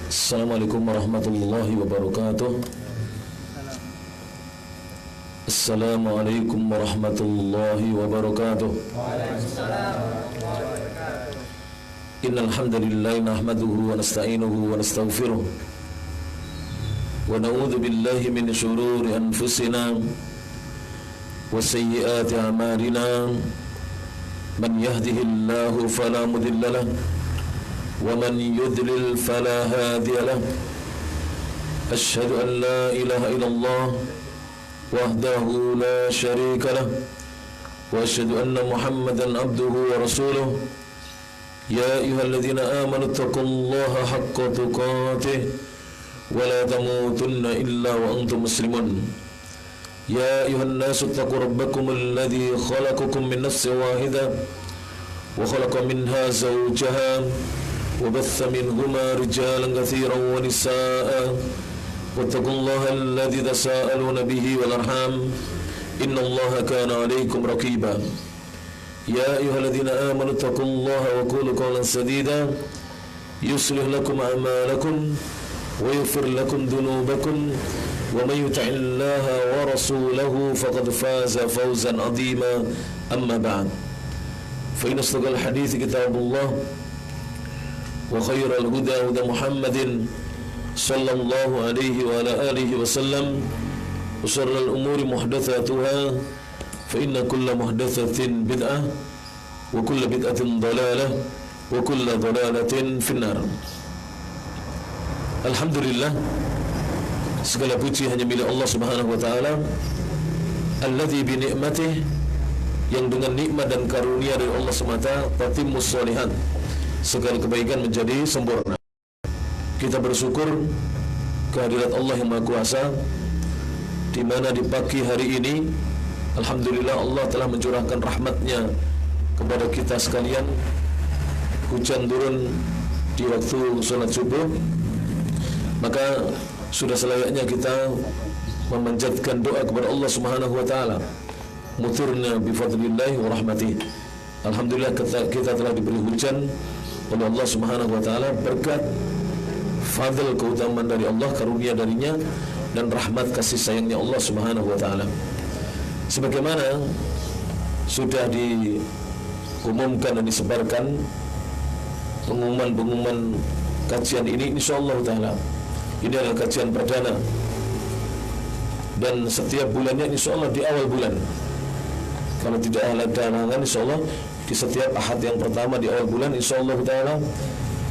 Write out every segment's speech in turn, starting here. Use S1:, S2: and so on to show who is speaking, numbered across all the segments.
S1: Assalamualaikum warahmatullahi wabarakatuh. Assalamualaikum warahmatullahi wabarakatuh. Innal hamdalillah nahmaduhu wa nasta'inuhu wa nastaghfiruh wa na'udzu billahi min shururi anfusina wa sayyiati a'malina. Man yahdihillahu fala mudilla lahu wa man yudlil fala hadiya lahu. Asyhadu an la ilaha illallah wahdahu la syarika lahu wa asyhadu anna Muhammadan abduhu wa rasuluh. Ya ayyuhalladzina amanu taqullaha haqqa tuqatih wa la tamutunna illa wa antum muslimun. Ya ayyuhan nasu taqu rabbakum alladzi khalaqakum min nafsin wahidah wa khalaqa minha zawjaha wa batha minhuma rijalan katsiran wa nisaa'a wattaqullaha alladzi tasaaluna bihi wal arham innallaha kana 'alaykum raqiba. Ya ayyuhalladzina amanu taqullaha wa qulu qawlan sadida yuslih lakum a'malakum wa yaghfir lakum dhunubakum wa may yuti'illaha wa rasulahu faqad faza fawzan 'azima. Amma ba'd. Fa inna asdaqal hadithi kitabullah wa khairal huda huda Muhammadin sallallahu alaihi wa ala alihi wa sallam wa syarrul umuri muhdatsatuha fa inna kulla muhdatsatin bid'ah wa kulla bid'atin dhalalah wa kulla dhalalatin finnar. Alhamdulillah, segala puji hanya milik Allah Subhanahu wa taala, alladzi bi ni'matih, yang dengan nikmat dan karunia dari Allah semata tatimmus sholihat, segala kebaikan menjadi sempurna. Kita bersyukur kehadirat Allah yang Maha Kuasa, di mana di pagi hari ini alhamdulillah Allah telah mencurahkan rahmatnya kepada kita sekalian. Hujan turun di waktu salat subuh, maka sudah selayaknya kita memanjatkan doa kepada Allah Subhanahu wa taala. Mutirna bi fadlillah wa rahmatih. Alhamdulillah kita telah diberi hujan oleh Allah Subhanahu wa taala berkat fadl, keutamaan dari Allah, karunia darinya dan rahmat kasih sayangnya Allah Subhanahu wa taala. Sebagaimana sudah diumumkan dan disebarkan pengumuman kajian ini, insyaallah taala ini adalah kajian perdana, dan setiap bulannya insyaallah di awal bulan, kalau tidak ada halangan insyaallah di setiap ahad yang pertama di awal bulan insyaallah taala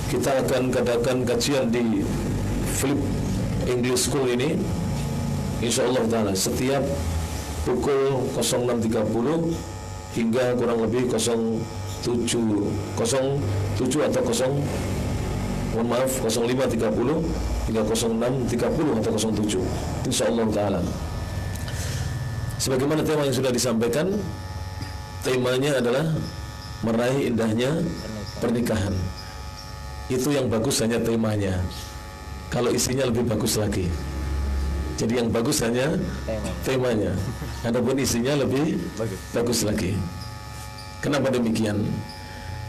S1: kita akan kadakan kajian di Flip English School ini insyaallah taala setiap pukul 06.30 hingga kurang lebih 07 atau 05.30 hingga 06.30 atau 07 insyaallah taala. Sebagaimana tema yang sudah disampaikan, temanya adalah meraih indahnya pernikahan. Itu yang bagus hanya temanya, kalau isinya lebih bagus lagi. Jadi yang bagus hanya temanya, adapun isinya lebih bagus lagi. Kenapa demikian?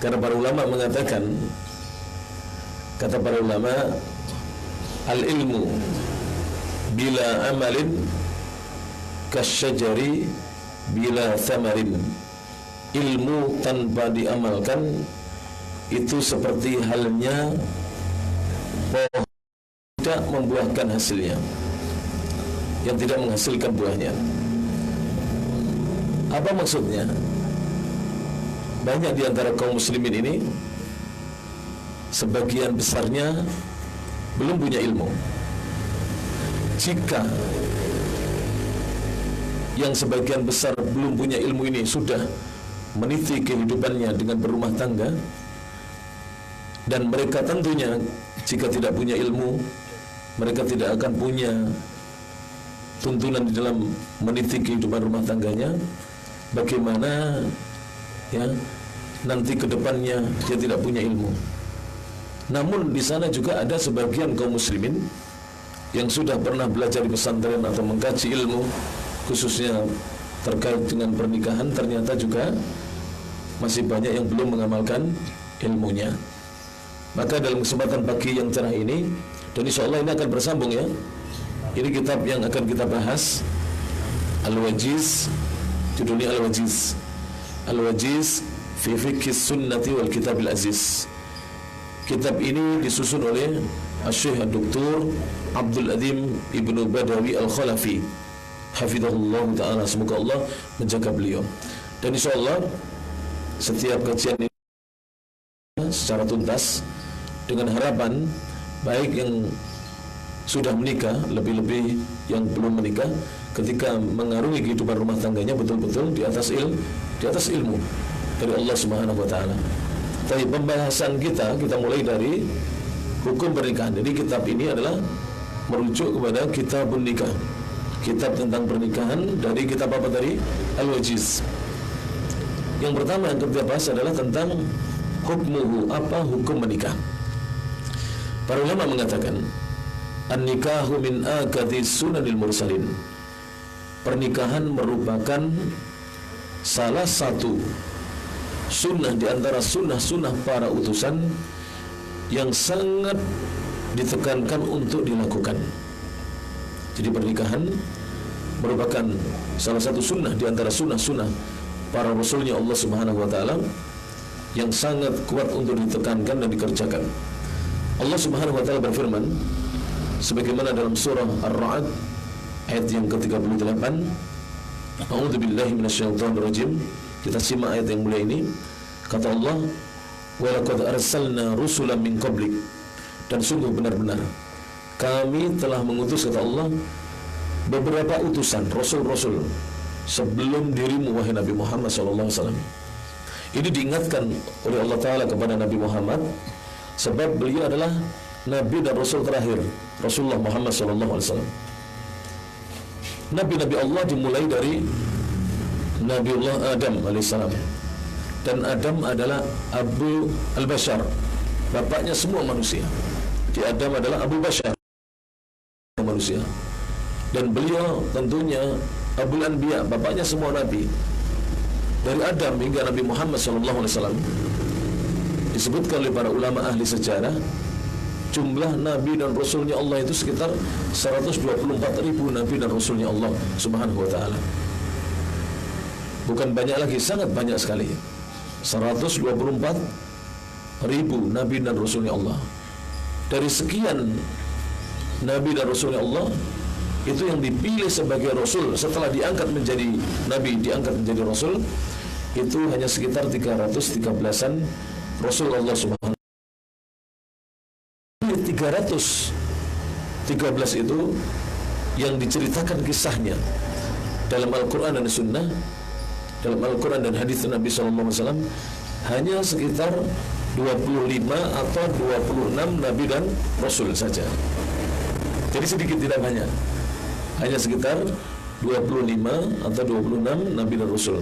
S1: Karena para ulama mengatakan, kata para ulama, al-ilmu bila amalin kasyajari bila thamarin. Ilmu tanpa diamalkan itu seperti halnya pohon tidak membuahkan hasilnya, yang tidak menghasilkan buahnya. Apa maksudnya? Banyak di antara kaum muslimin ini sebagian besarnya belum punya ilmu. Jika yang sebagian besar belum punya ilmu ini sudah meniti kehidupannya dengan berumah tangga, dan mereka tentunya jika tidak punya ilmu, mereka tidak akan punya tuntunan di dalam meniti kehidupan rumah tangganya. Bagaimana ya nanti ke depannya dia tidak punya ilmu. Namun di sana juga ada sebagian kaum muslimin yang sudah pernah belajar di pesantren atau mengkaji ilmu khususnya terkait dengan pernikahan, ternyata juga masih banyak yang belum mengamalkan ilmunya. Maka dalam kesempatan pagi yang cerah ini Dan insyaallah ini akan bersambung ya. Ini kitab yang akan kita bahas, Al-Wajiz, judulnya Al-Wajiz. Al-Wajiz fi Fiqh Sunnati wal Kitab Al-Aziz. Kitab ini disusun oleh Syekh Dr. Abdul Adim Ibnu Badawi Al-Khalafi, hafizahullah ta'ala, semoga Allah menjaga beliau. Dan insyaallah setiap kajian ini secara tuntas, dengan harapan baik yang sudah menikah, lebih-lebih yang belum menikah, ketika mengarungi kehidupan rumah tangganya betul-betul di atas ilmu dari Allah Subhanahu wa taala. Tapi pembahasan kita mulai dari hukum pernikahan. Jadi kitab ini adalah merujuk kepada kitabun nikah, kitab tentang pernikahan, dari kitab apa tadi? Al-Wajiz. Yang pertama yang kita bahas adalah tentang hukmuhu, apa hukum menikah. Para ulama mengatakan an-nikahu min akadi sunanil mursalin. Pernikahan merupakan salah satu sunnah di antara sunnah-sunnah para utusan yang sangat ditekankan untuk dilakukan. Jadi pernikahan merupakan salah satu sunnah di antara sunnah-sunnah para rasulnya Allah Subhanahu wa taala yang sangat kuat untuk ditekankan dan dikerjakan. Allah Subhanahu wa taala berfirman sebagaimana dalam surah Ar-Ra'd ayat yang ke-38, A'udzubillahi minasyaitonir rajim. Kita simak ayat yang mulia ini. Kata Allah, "Wa laqad arsalna rusulan min qablik." Dan sungguh benar-benar kami telah mengutus, kata Allah, beberapa utusan, rasul-rasul sebelum dirimu wahai Nabi Muhammad sallallahu alaihi wasallam. Ini diingatkan oleh Allah Ta'ala kepada Nabi Muhammad sebab beliau adalah Nabi dan Rasul terakhir, Rasulullah Muhammad sallallahu alaihi wasallam. Nabi-Nabi Allah dimulai dari Nabiullah Adam alaihissalam. Dan Adam adalah Abu al-Bashar, bapaknya semua manusia. Di Adam adalah Abu Bashar, manusia. Dan beliau tentunya Abul Anbiya, bapaknya semua nabi. Dari Adam hingga Nabi Muhammad SAW disebutkan oleh para ulama ahli sejarah, jumlah nabi dan rasulnya Allah itu sekitar 124.000 nabi dan rasulnya Allah Subhanahu wa taala. Bukan banyak lagi, sangat banyak sekali. 124.000 nabi dan rasulnya Allah. Dari sekian nabi dan rasulnya Allah, itu yang dipilih sebagai rasul setelah diangkat menjadi nabi, diangkat menjadi rasul, itu hanya sekitar 313-an rasul Allah Subhanahu. 313 itu yang diceritakan kisahnya dalam Al-Quran dan Sunnah, dalam Al-Quran dan hadis Nabi SAW, hanya sekitar 25 atau 26 nabi dan rasul saja. Jadi sedikit, tidak banyak, hanya sekitar 25 atau 26 nabi dan rasul.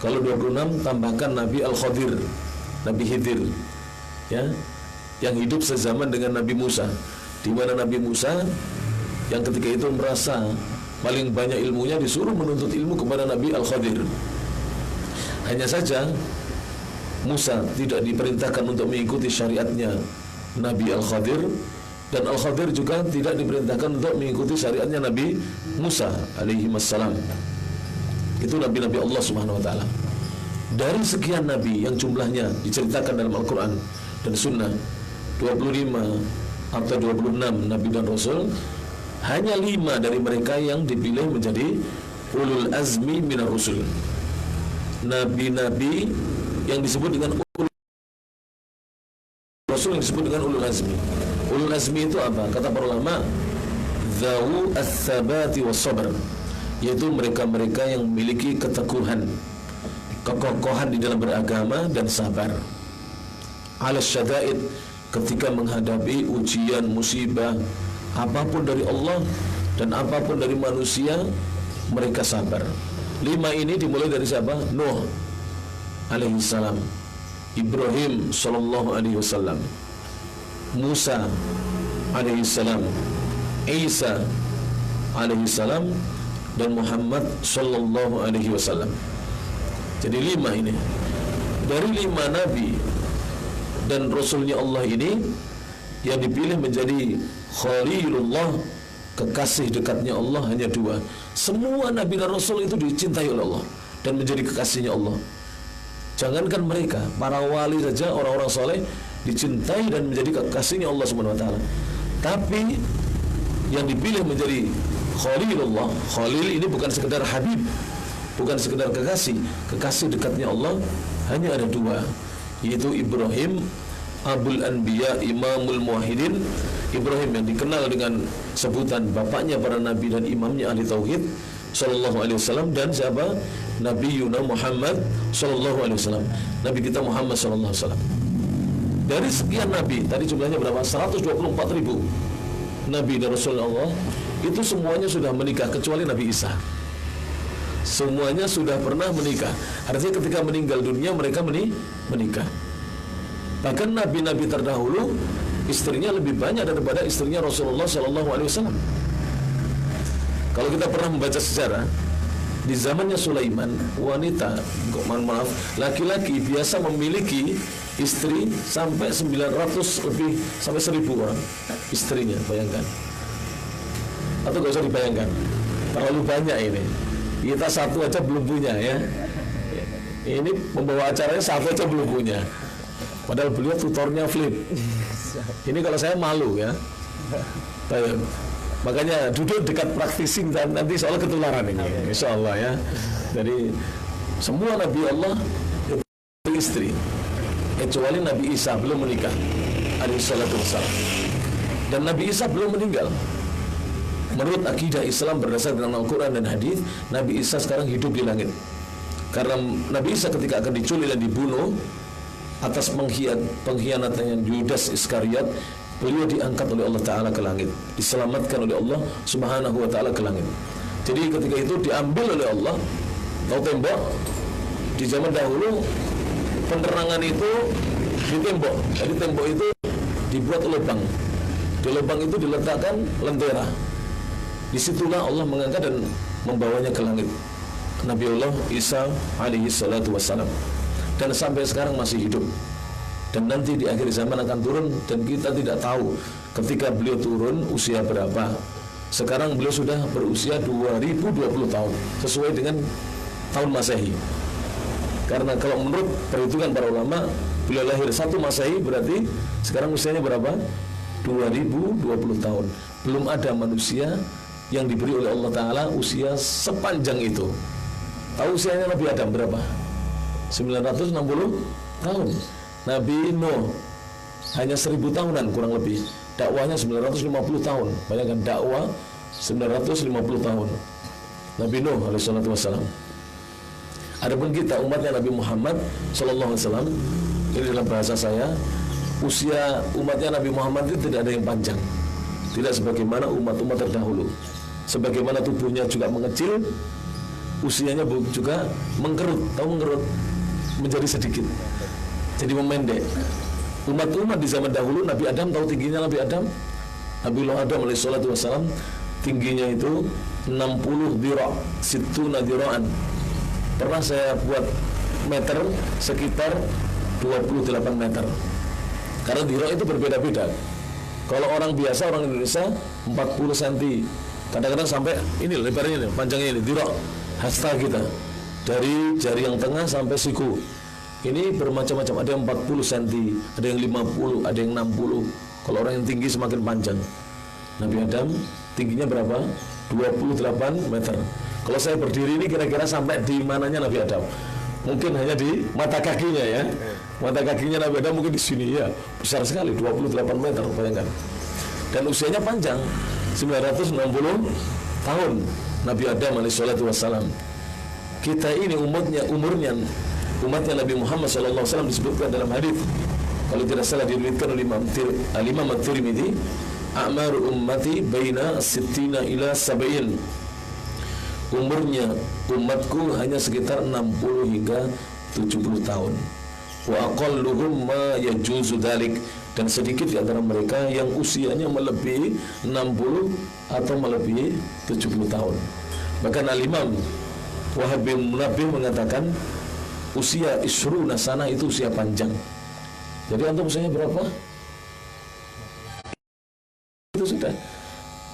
S1: Kalau 26 tambahkan Nabi Al-Khadir, Nabi Khidir, ya, yang hidup sezaman dengan Nabi Musa, di mana Nabi Musa yang ketika itu merasa paling banyak ilmunya disuruh menuntut ilmu kepada Nabi Al-Khadir. Hanya saja Musa tidak diperintahkan untuk mengikuti syariatnya Nabi Al-Khadir, dan Al-Khadir juga tidak diperintahkan untuk mengikuti syariatnya Nabi Musa alaihi wassalam. Itu nabi-nabi Allah Subhanahu wa taala. Dari sekian nabi yang jumlahnya diceritakan dalam Al-Quran dan Sunnah, 25 atau 26 nabi dan rasul, hanya 5 dari mereka yang dipilih menjadi ulul azmi minar rusul. Nabi-nabi yang disebut dengan ulul rasul, yang disebut dengan ulul azmi. Ulul azmi itu apa? Kata para ulama, dzawu ats-tsabati was-sabr, yaitu mereka-mereka yang memiliki keteguhan, kekokohan di dalam beragama dan sabar. Ala syada'id, ketika menghadapi ujian, musibah, apapun dari Allah dan apapun dari manusia, mereka sabar. 5 ini dimulai dari siapa? Nuh alaihi salam, Ibrahim sallallahu alaihi wasallam, Musa alaihi salam, Isa alaihi salam, dan Muhammad sallallahu alaihi wasallam. Jadi 5 ini. Dari 5 nabi dan rasulnya Allah ini, yang dipilih menjadi Khalilullah, kekasih dekatnya Allah, hanya dua. Semua Nabi dan Rasul itu dicintai oleh Allah dan menjadi kekasihnya Allah. Jangankan mereka, para wali saja, orang-orang soleh dicintai dan menjadi kekasihnya Allah Subhanahu wa taala. Tapi yang dipilih menjadi Khalilullah, Khalil ini bukan sekedar habib, bukan sekedar kekasih. Kekasih dekatnya Allah hanya ada dua, yaitu Ibrahim Abul Anbiya, Imamul Muwahhidin, Ibrahim yang dikenal dengan sebutan bapaknya para nabi dan imamnya ahli tauhid sallallahu alaihi wasallam, dan siapa? Nabi Yuna Muhammad sallallahu alaihi wasallam, Nabi kita Muhammad sallallahu alaihi wasallam. Dari sekian nabi, tadi jumlahnya berapa? 124.000 nabi dan rasul Allah, itu semuanya sudah menikah kecuali Nabi Isa. Semuanya sudah pernah menikah. Artinya ketika meninggal dunia mereka menikah. Bahkan nabi-nabi terdahulu istrinya lebih banyak daripada istrinya Rasulullah sallallahu alaihi wasallam. Kalau kita pernah membaca sejarah, di zamannya Sulaiman, wanita, maaf, laki-laki biasa memiliki istri sampai 900 lebih, sampai 1000 orang istrinya, bayangkan. Atau gak usah dibayangkan, terlalu banyak ini. Kita satu aja belum punya ya. Ini pembawa acaranya satu aja belum punya. Padahal beliau tutornya flip. Ini kalau saya malu ya. Makanya duduk dekat praktisi dan nanti soal ketularan ini, insya Allah ya. Jadi semua Nabi Allah istri, kecuali Nabi Isa belum menikah, alaihissalatu wassalam. Dan Nabi Isa belum meninggal. Menurut akidah Islam berdasarkan Al-Quran dan hadis, Nabi Isa sekarang hidup di langit. Karena Nabi Isa ketika akan diculik dan dibunuh atas pengkhianatannya Yudas Iskariot, beliau diangkat oleh Allah Ta'ala ke langit, diselamatkan oleh Allah Subhanahu wa Ta'ala ke langit. Jadi ketika itu diambil oleh Allah. Tahu tembok? Di zaman dahulu penerangan itu di tembok. Jadi tembok itu dibuat lubang. Di lubang itu diletakkan lentera. Disitulah Allah mengangkat dan membawanya ke langit, Nabi Allah Isa alaihi salatu wassalam. Dan sampai sekarang masih hidup. Dan nanti di akhir zaman akan turun, dan kita tidak tahu ketika beliau turun usia berapa. Sekarang beliau sudah berusia 2020 tahun sesuai dengan tahun Masehi. Karena kalau menurut perhitungan para ulama, beliau lahir 1 Masehi, berarti sekarang usianya berapa? 2020 tahun. Belum ada manusia yang diberi oleh Allah Ta'ala usia sepanjang itu. Tahu usianya Nabi Adam berapa? 960 tahun. Nabi Nuh hanya 1000 tahunan kurang lebih. Dakwahnya 950 tahun. Bayangkan dakwah 950 tahun. Nabi Nuh alaihi salatu wassalam. Adapun kita umatnya Nabi Muhammad sallallahu alaihi wasallam, ini dalam bahasa saya, usia umatnya Nabi Muhammad itu tidak ada yang panjang. Tidak sebagaimana umat-umat terdahulu. Sebagaimana tubuhnya juga mengecil, usianya juga mengkerut. Tahu mengkerut? Menjadi sedikit. Jadi memendek. Umat-umat di zaman dahulu, Nabi Adam, tahu tingginya Nabi Adam? Nabiullah Adam alaihi salatu wassalam tingginya itu 60 dira', situna dira'an. Pernah saya buat meter sekitar 28 meter. Karena dira' itu berbeda-beda. Kalau orang biasa, orang Indonesia 40 cm. Kadang-kadang sampai ini lebarnya nih, panjangnya ini dira', hasta kita. Dari jari yang tengah sampai siku. Ini bermacam-macam, ada yang 40 cm, ada yang 50, ada yang 60. Kalau orang yang tinggi semakin panjang. Nabi Adam tingginya berapa? 28 meter. Kalau saya berdiri ini kira-kira sampai di mananya Nabi Adam? Mungkin hanya di mata kakinya ya. Mata kakinya Nabi Adam mungkin di sini ya. Besar sekali, 28 meter, bayangkan. Dan usianya panjang, 960 tahun Nabi Adam alaihissalatu wassalam. Kita ini umurnya umatnya Nabi Muhammad SAW disebutkan dalam hadis, kalau tidak salah diriwayatkan oleh Imam At-Tirmidzi, a'maru ummati baina 60 ila 70. Umurnya umatku hanya sekitar 60 hingga 70 tahun. Wa aqalluhum ma yajuzu dzalik, dan sedikit di antara mereka yang usianya melebihi 60 atau melebihi 70 tahun. Bahkan Al-Imam Wahab bin Munabbih mengatakan usia isruna sana itu usia panjang. Jadi antum usianya berapa?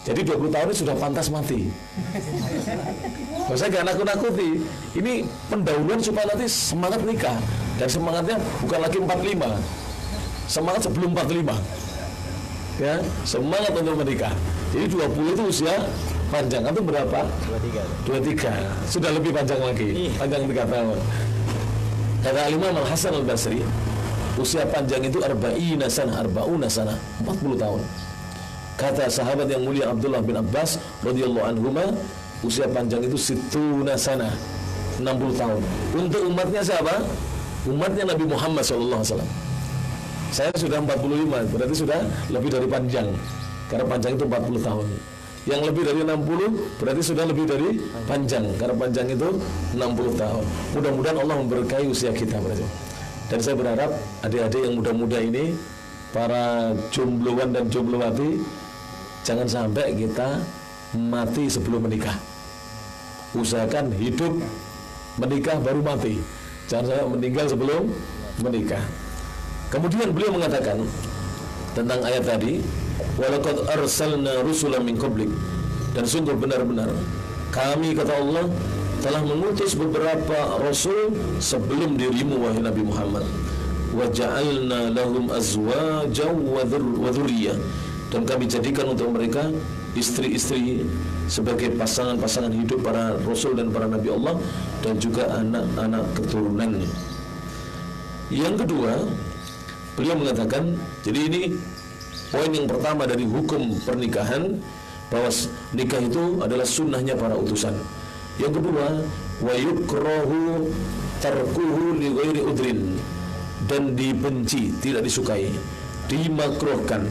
S1: Jadi 20 tahun ini sudah pantas mati. Saya gak nakut-nakuti. Ini pendahuluan supaya nanti semangat nikah. Dan semangatnya bukan lagi 45. Semangat sebelum 45. Ya, semangat untuk menikah. Jadi 20 itu usia panjang. Itu berapa? 23. Sudah lebih panjang lagi. Panjang 3 tahun. Kata Imam Al-Hasan Al-Basri, usia panjang itu arba'ina sanah, 40 tahun. Kata sahabat yang mulia Abdullah bin Abbas radhiyallahu anhuma, usia panjang itu situna sanah, 60 tahun. Untuk umatnya siapa? Umatnya Nabi Muhammad SAW. Saya sudah 45, berarti sudah lebih dari panjang. Karena panjang itu 40 tahun. Yang lebih dari 60 berarti sudah lebih dari panjang. Karena panjang itu 60 tahun. Mudah-mudahan Allah memberkahi usia kita, berarti. Dan saya berharap adik-adik yang muda-muda ini, para jombloan dan jomblowati, jangan sampai kita mati sebelum menikah. Usahakan hidup, menikah baru mati. Jangan sampai meninggal sebelum menikah. Kemudian beliau mengatakan tentang ayat tadi, walaqad arsalna rusulan min qablik, dan sungguh benar-benar kami, kata Allah, telah mengutus beberapa rasul sebelum dirimu wahai Nabi Muhammad. Wa ja'alna lahum azwajan wa dhurriyyah, dan kami jadikan untuk mereka istri-istri sebagai pasangan-pasangan hidup para rasul dan para nabi Allah, dan juga anak-anak keturunan. Yang kedua, beliau mengatakan, jadi ini poin yang pertama dari hukum pernikahan, bahwa nikah itu adalah sunnahnya para utusan. Yang kedua, wa yukrahu tarkuhu li ghairi udrin, dan dibenci, tidak disukai, dimakruhkan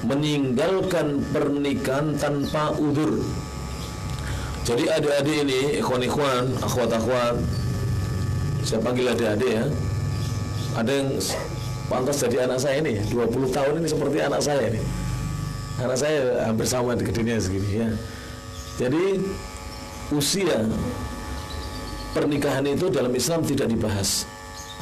S1: meninggalkan pernikahan tanpa udzur. Jadi adik-adik ini, ikhwan-ikhwan, akhwat-akhwat, saya panggil adik-adik ya, ada yang pantas jadi anak saya ini, 20 tahun ini seperti anak saya ini. Anak saya hampir sama di dunia segini ya. Jadi usia pernikahan itu dalam Islam tidak dibahas.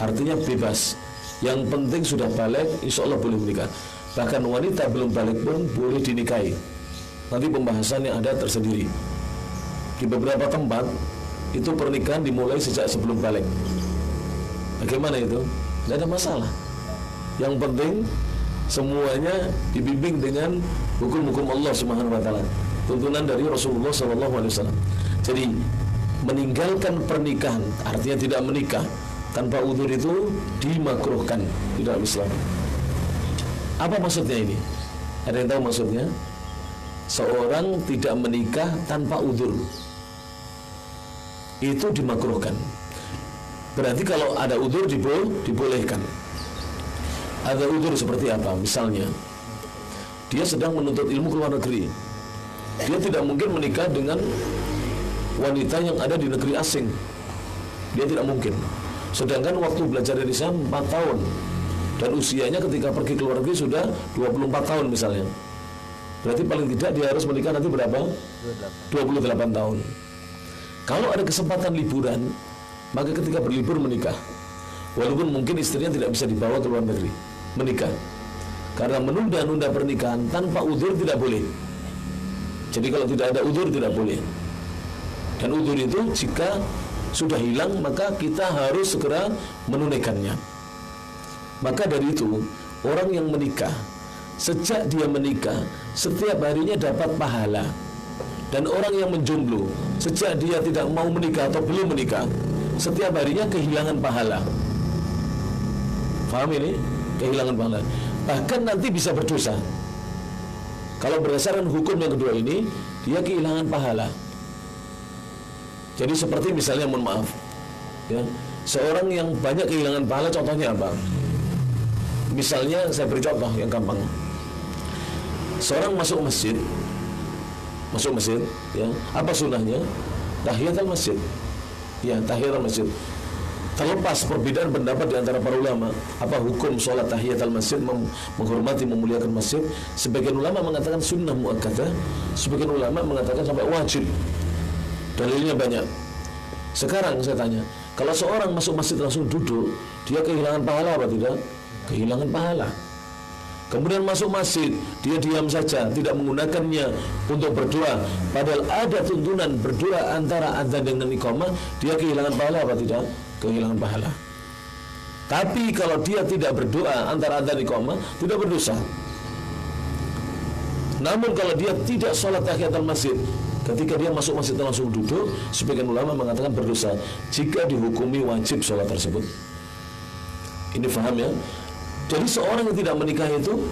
S1: Artinya bebas. Yang penting sudah balik, insya Allah boleh menikah. Bahkan wanita belum balik pun boleh dinikahi. Nanti pembahasannya ada tersendiri. Di beberapa tempat itu pernikahan dimulai sejak sebelum balik. Bagaimana itu? Tidak ada masalah. Yang penting semuanya dibimbing dengan hukum-hukum Allah Subhanahu wa taala, tuntunan dari Rasulullah SAW. Jadi meninggalkan pernikahan, artinya tidak menikah tanpa udzur, itu dimakruhkan di dalam Islam. Apa maksudnya ini? Ada yang tahu maksudnya? Seorang tidak menikah tanpa udzur itu dimakruhkan. Berarti kalau ada udzur dibolehkan. Ada udzur seperti apa? Misalnya dia sedang menuntut ilmu ke luar negeri, dia tidak mungkin menikah dengan wanita yang ada di negeri asing. Dia tidak mungkin. Sedangkan waktu belajar di sana 4 tahun, dan usianya ketika pergi ke luar negeri sudah 24 tahun misalnya. Berarti paling tidak dia harus menikah nanti berapa? 28 tahun. Kalau ada kesempatan liburan, maka ketika berlibur menikah. Walaupun mungkin istrinya tidak bisa dibawa ke luar negeri, menikah. Karena menunda-nunda pernikahan tanpa udzur tidak boleh. Jadi kalau tidak ada udzur tidak boleh. Dan udzur itu jika sudah hilang, maka kita harus segera menunaikannya. Maka dari itu, orang yang menikah, sejak dia menikah, setiap harinya dapat pahala. Dan orang yang menjomblo, sejak dia tidak mau menikah atau belum menikah, setiap harinya kehilangan pahala. Paham ini? Kehilangan pahala. Bahkan nanti bisa berdosa. Kalau berdasarkan hukum yang kedua ini, dia kehilangan pahala. Jadi seperti misalnya, mohon maaf ya, seorang yang banyak kehilangan pahala, contohnya apa? Misalnya saya beri contoh yang gampang. Seorang masuk masjid ya, apa sunnahnya? Tahiyatul masjid. Ya, tahiyatul masjid. Terlepas perbedaan pendapat di antara para ulama, apa hukum sholat tahiyatul masjid, menghormati, memuliakan masjid. Sebagian ulama mengatakan sunnah muakkadah, sebagian ulama mengatakan sampai wajib. Dalilnya banyak. Sekarang saya tanya, kalau seorang masuk masjid langsung duduk, dia kehilangan pahala apa tidak? Kehilangan pahala. kemudian masuk masjid, dia diam saja, tidak menggunakannya untuk berdoa, padahal ada tuntunan berdoa antara adzan dengan iqamah, dia kehilangan pahala apa tidak? Kehilangan pahala. Tapi kalau dia tidak berdoa antara adzan dan iqamah, tidak berdosa. Namun kalau dia tidak sholat tahiyatul masjid, ketika dia masuk masjid langsung duduk, sebagian ulama mengatakan berdosa jika dihukumi wajib sholat tersebut. Ini paham ya? Jadi seorang yang tidak menikah itu,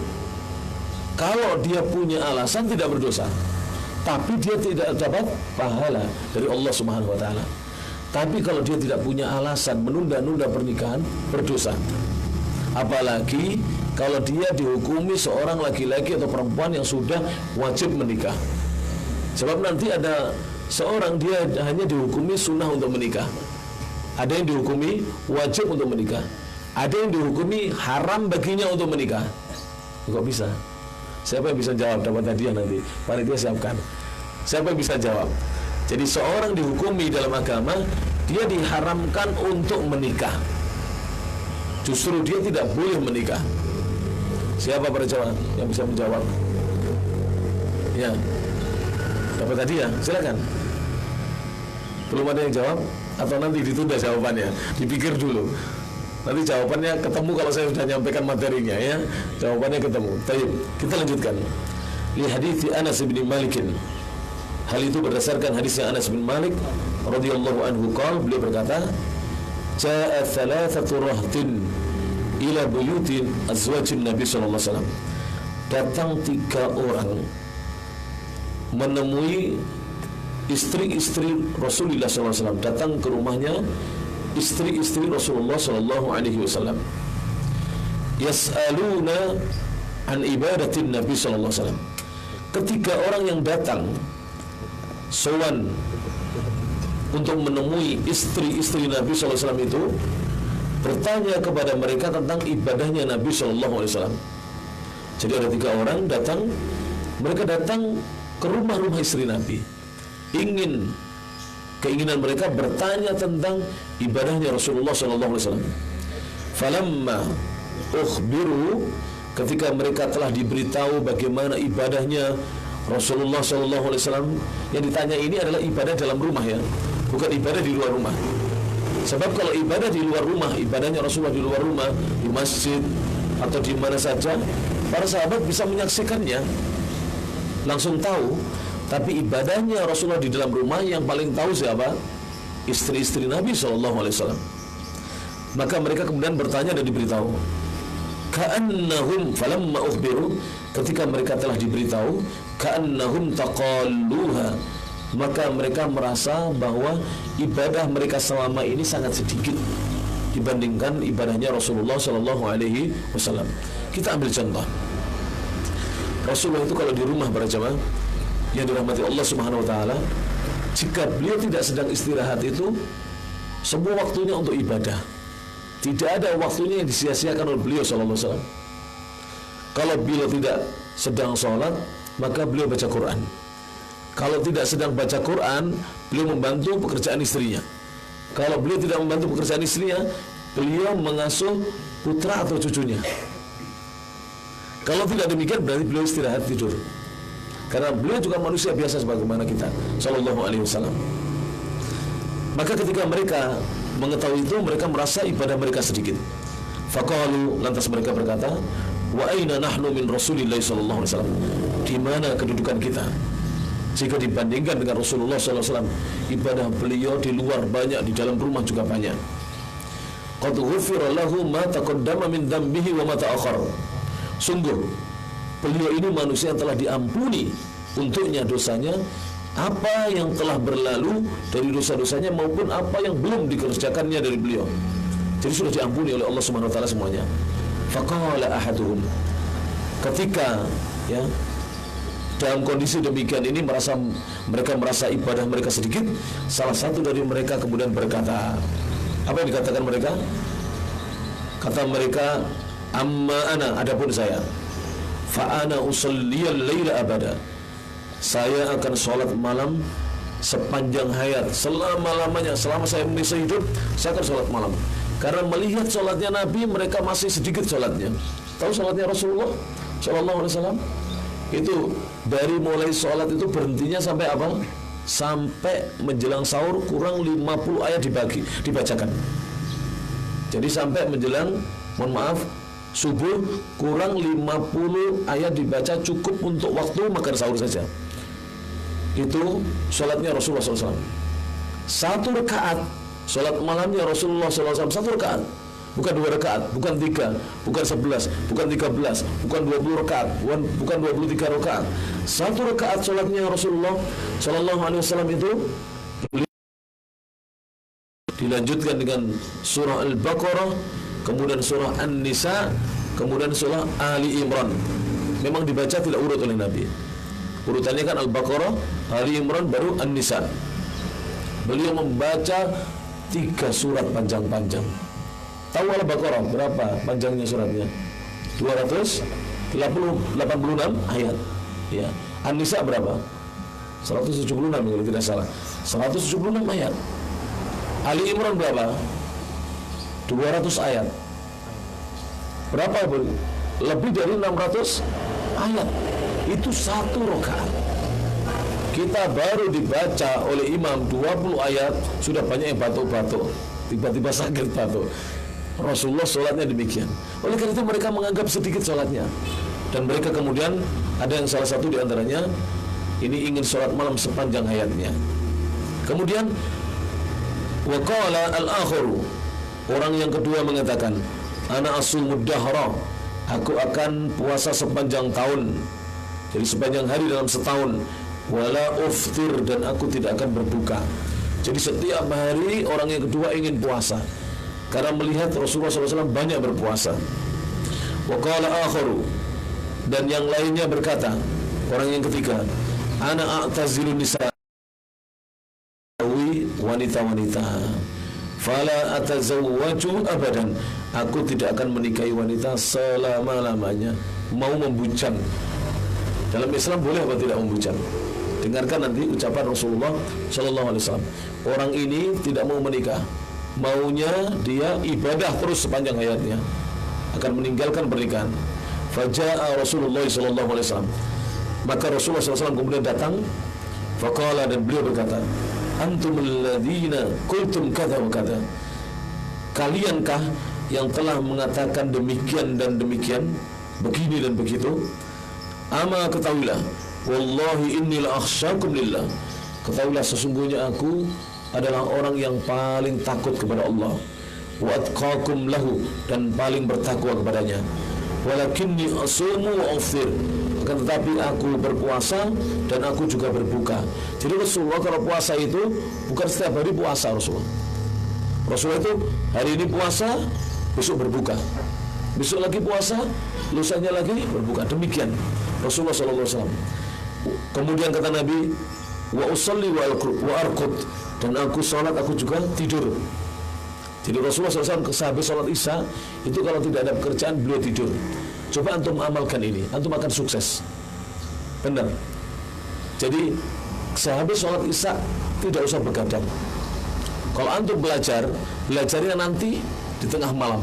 S1: kalau dia punya alasan tidak berdosa, tapi dia tidak dapat pahala dari Allah Subhanahu wa taala. Tapi kalau dia tidak punya alasan menunda-nunda pernikahan, berdosa. Apalagi kalau dia dihukumi seorang laki-laki atau perempuan yang sudah wajib menikah. Sebab nanti ada seorang dia hanya dihukumi sunnah untuk menikah, ada yang dihukumi wajib untuk menikah, ada yang dihukumi haram baginya untuk menikah. Kok bisa? Siapa yang bisa jawab? Dapat hadiah nanti, panitia siapkan. Siapa yang bisa jawab? Jadi seorang dihukumi dalam agama, dia diharamkan untuk menikah, justru dia tidak boleh menikah. Siapa para jawab yang bisa menjawab? Ya, dapat hadiah, silakan. Belum ada yang jawab? Atau nanti ditunda jawabannya, dipikir dulu. Nanti jawabannya ketemu kalau saya sudah nyampaikan materinya ya. Jawabannya ketemu. Baik, kita lanjutkan. Li hadits Anas bin Malik. Hal itu berdasarkan hadisnya Anas bin Malik radhiyallahu anhu qala, beliau berkata, "Ja'a thalathatu rahtin ila buyutin azwajin Nabi sallallahu alaihi wasallam." Datang 3 orang menemui istri-istri Rasulullah sallallahu alaihi wasallam, datang ke rumahnya istri-istri Rasulullah sallallahu alaihi wasallam. Yas'aluna an ibadatin Nabi sallallahu alaihi wasallam. Ketiga orang yang datang sowan untuk menemui istri-istri Nabi sallallahu alaihi wasallam itu bertanya kepada mereka tentang ibadahnya Nabi sallallahu alaihi wasallam. Jadi ada 3 orang datang, mereka datang ke rumah-rumah istri Nabi, keinginan mereka bertanya tentang ibadahnya Rasulullah SAW. Falamma ukhbiru, ketika mereka telah diberitahu bagaimana ibadahnya Rasulullah SAW, yang ditanya ini adalah ibadah dalam rumah ya, bukan ibadah di luar rumah. Sebab kalau ibadah di luar rumah, ibadahnya Rasulullah di luar rumah, di masjid atau di mana saja, para sahabat bisa menyaksikannya, langsung tahu. Tapi ibadahnya Rasulullah di dalam rumah yang paling tahu siapa? Istri-istri Nabi SAW. Maka mereka kemudian bertanya dan diberitahu. Ka'annahum falamma ukhbiru, ketika mereka telah diberitahu, ka'annahum taqalluha, maka mereka merasa bahwa ibadah mereka selama ini sangat sedikit dibandingkan ibadahnya Rasulullah SAW. Kita ambil contoh. Rasulullah itu kalau di rumah para jamaah yang dirahmati Allah Subhanahu wa taala, jika beliau tidak sedang istirahat itu semua waktunya untuk ibadah. Tidak ada waktunya yang disia-siakan oleh beliau sallallahu alaihi wasallam. Kalau beliau tidak sedang sholat, maka beliau baca Quran. Kalau tidak sedang baca Quran, beliau membantu pekerjaan istrinya. Kalau beliau tidak membantu pekerjaan istrinya, beliau mengasuh putra atau cucunya. Kalau tidak demikian, berarti beliau istirahat tidur. Karena beliau juga manusia biasa sebagaimana kita sallallahu alaihi wasallam. Maka ketika mereka mengetahui itu, mereka merasa ibadah mereka sedikit. Faqalu, lantas mereka berkata, wa aina nahnu min Rasulillah sallallahu alaihi wasallam? Di mana kedudukan kita jika dibandingkan dengan Rasulullah sallallahu alaihi wasallam? Ibadah beliau di luar banyak, di dalam rumah juga banyak. Qad ghufira lahu ma taqaddama min dhanbihi wa ma ta'akhkhar. Sungguh beliau ini manusia yang telah diampuni untuknya dosanya, apa yang telah berlalu dari dosa-dosanya maupun apa yang belum dikerjakannya dari beliau. Jadi sudah diampuni oleh Allah Subhanahu wa taala semuanya. Faqala ahaduhum, ketika ya dalam kondisi demikian ini mereka merasa ibadah mereka sedikit, salah satu dari mereka kemudian berkata, apa yang dikatakan mereka? Kata mereka, amma ana, adapun saya, fa ana usalliyal laila abada, saya akan sholat malam sepanjang hayat, selama-lamanya, selama saya bisa hidup, saya akan sholat malam. Karena melihat sholatnya Nabi, mereka masih sedikit sholatnya. Tahu sholatnya Rasulullah Sallallahu Alaihi Wasallam itu dari mulai sholat itu berhentinya sampai apa? Sampai menjelang sahur kurang 50 ayat dibacakan. Jadi sampai menjelang, mohon maaf, subuh kurang 50 ayat dibaca, cukup untuk waktu makan sahur saja. Itu sholatnya Rasulullah SAW. Satu rakaat sholat malamnya Rasulullah SAW, satu rakaat, bukan 2 rakaat, bukan 3, bukan 11, bukan 13, bukan 20 rakaat, bukan 23 rakaat. Satu rakaat sholatnya Rasulullah SAW itu dilanjutkan dengan surah Al-Baqarah, kemudian surah An-Nisa, kemudian surah Ali Imran. Memang dibaca tidak urut oleh Nabi. Urutannya kan Al-Baqarah, Ali Imran, baru An-Nisa. Beliau membaca 3 surat panjang-panjang. Tahu Al-Baqarah berapa panjangnya suratnya? 286 ayat. Ya. An-Nisa berapa? 176 kalau tidak salah. 176 ayat. Ali Imran berapa? 200 ayat. Berapa? Lebih dari 600 ayat. Itu satu rakaat. Kita baru dibaca oleh imam 20 ayat, sudah banyak yang batuk-batuk, tiba-tiba sakit batuk. Rasulullah sholatnya demikian. Oleh karena itu mereka menganggap sedikit sholatnya. Dan mereka kemudian ada yang salah satu diantaranya ini ingin sholat malam sepanjang hayatnya. Kemudian waqala al-akharu, orang yang kedua mengatakan, ana asumud dahra, aku akan puasa sepanjang tahun, jadi sepanjang hari dalam setahun, wala uftir, dan aku tidak akan berbuka. Jadi setiap hari orang yang kedua ingin puasa karena melihat Rasulullah SAW banyak berpuasa. Waqala akharu, dan yang lainnya berkata, orang yang ketiga, ana a'tazilun nisa, wanita-wanita, fala atazawwaju abadan, aku tidak akan menikahi wanita selama-lamanya. Mau membujang. Dalam Islam boleh atau tidak membujang? Dengarkan nanti ucapan Rasulullah Sallallahu Alaihi Wasallam. Orang ini tidak mau menikah, maunya dia ibadah terus sepanjang hayatnya, akan meninggalkan pernikahan. Faja'a Rasulullah Sallallahu Alaihi Wasallam, maka Rasulullah SAW kemudian datang. Faqala, dan beliau berkata, antumul ladzina qultum kadza wa kadza, kaliankah yang telah mengatakan demikian dan demikian, begini dan begitu? Ama ketahuilah, wallahi inni la akhsyakum lillah, ketahuilah sesungguhnya aku adalah orang yang paling takut kepada Allah, wa atqakum lahu, dan paling bertakwa kepadanya. Walakinni asumu wa uftir, akan tetapi aku berpuasa dan aku juga berbuka. Jadi Rasulullah kalau puasa itu bukan setiap hari puasa. Rasulullah itu hari ini puasa, besok berbuka, besok lagi puasa, lusanya lagi berbuka. Demikian Rasulullah SAW. Kemudian kata Nabi, wa usalli wa arqud, dan aku sholat, aku juga tidur. Jadi Rasulullah SAW habis sholat Isya itu kalau tidak ada pekerjaan beliau tidur. Coba antum amalkan ini, antum akan sukses. Benar. Jadi sehabis sholat Isya tidak usah begadang. Kalau antum belajarnya nanti di tengah malam.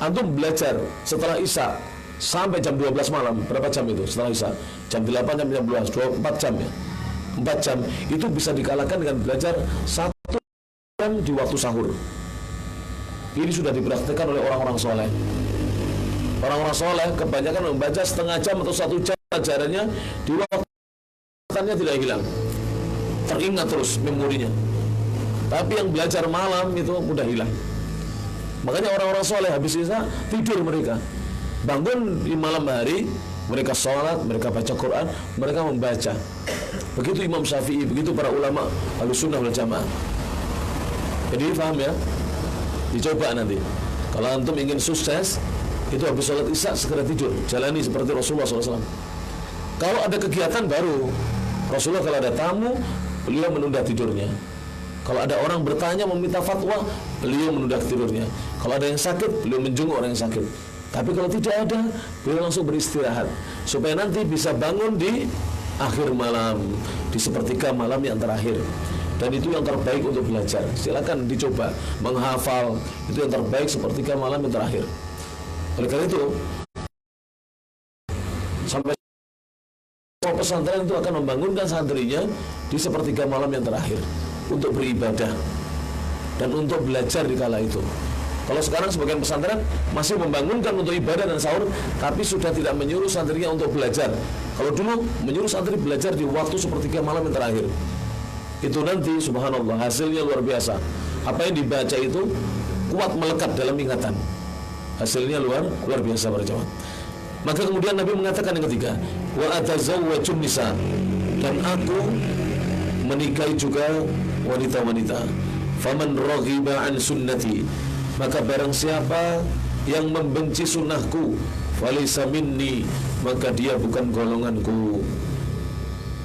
S1: Antum belajar setelah Isya sampai jam 12 malam. Berapa jam itu setelah Isya? Jam 8, jam 12, 4 jam ya. 4 jam itu bisa dikalahkan dengan belajar 1 jam di waktu sahur. Ini sudah dipraktikkan oleh orang-orang soleh. Orang-orang soleh kebanyakan membaca setengah jam atau 1 jam pelajarannya, di waktunya tidak hilang, teringat terus memorinya. Tapi yang belajar malam itu mudah hilang. Makanya orang-orang soleh habis Isya tidur mereka, bangun di malam hari, mereka sholat, mereka baca Quran, mereka membaca. Begitu Imam Syafi'i, begitu para ulama Ahlussunnah wal Jamaah. Jadi paham ya? Dicoba nanti. Kalau antum ingin sukses, itu habis sholat Isya segera tidur, jalani seperti Rasulullah SAW. Kalau ada kegiatan baru, Rasulullah kalau ada tamu, beliau menunda tidurnya. Kalau ada orang bertanya meminta fatwa, beliau menunda tidurnya. Kalau ada yang sakit, beliau menjenguk orang yang sakit. Tapi kalau tidak ada, beliau langsung beristirahat supaya nanti bisa bangun di akhir malam, di sepertiga malam yang terakhir. Dan itu yang terbaik untuk belajar. Silakan dicoba menghafal, itu yang terbaik sepertiga malam yang terakhir. Oleh karena itu tokoh pesantren itu akan membangunkan santrinya di sepertiga malam yang terakhir untuk beribadah dan untuk belajar di kala itu. Kalau sekarang sebagian pesantren masih membangunkan untuk ibadah dan sahur, tapi sudah tidak menyuruh santrinya untuk belajar. Kalau dulu menyuruh santri belajar di waktu sepertiga malam yang terakhir. Itu nanti subhanallah hasilnya luar biasa. Apa yang dibaca itu kuat melekat dalam ingatan. Hasilnya luar biasa para jemaah. Maka kemudian Nabi mengatakan yang ketiga, wa atazawwajun nisa, dan aku menikahi juga wanita-wanita. Faman raghiba an sunnati, maka barang siapa yang membenci sunnahku, falaysa minni, maka dia bukan golonganku.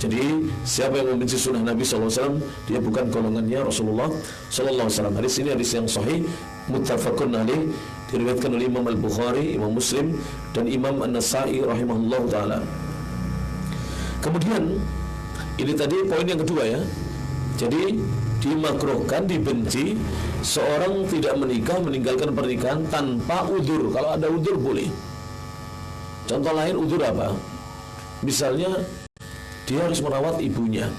S1: Jadi siapa yang membenci sunnah Nabi SAW, dia bukan golongannya Rasulullah SAW. Hadis ini hadis yang sahih, muttafaqun alaih, diriwayatkan oleh Imam Al-Bukhari, Imam Muslim, dan Imam An-Nasa'i rahimahullah ta'ala. Kemudian ini tadi poin yang kedua ya. Jadi dimakruhkan, dibenci seorang tidak menikah, meninggalkan pernikahan tanpa udzur. Kalau ada udzur boleh. Contoh lain udzur apa? Misalnya dia harus merawat ibunya,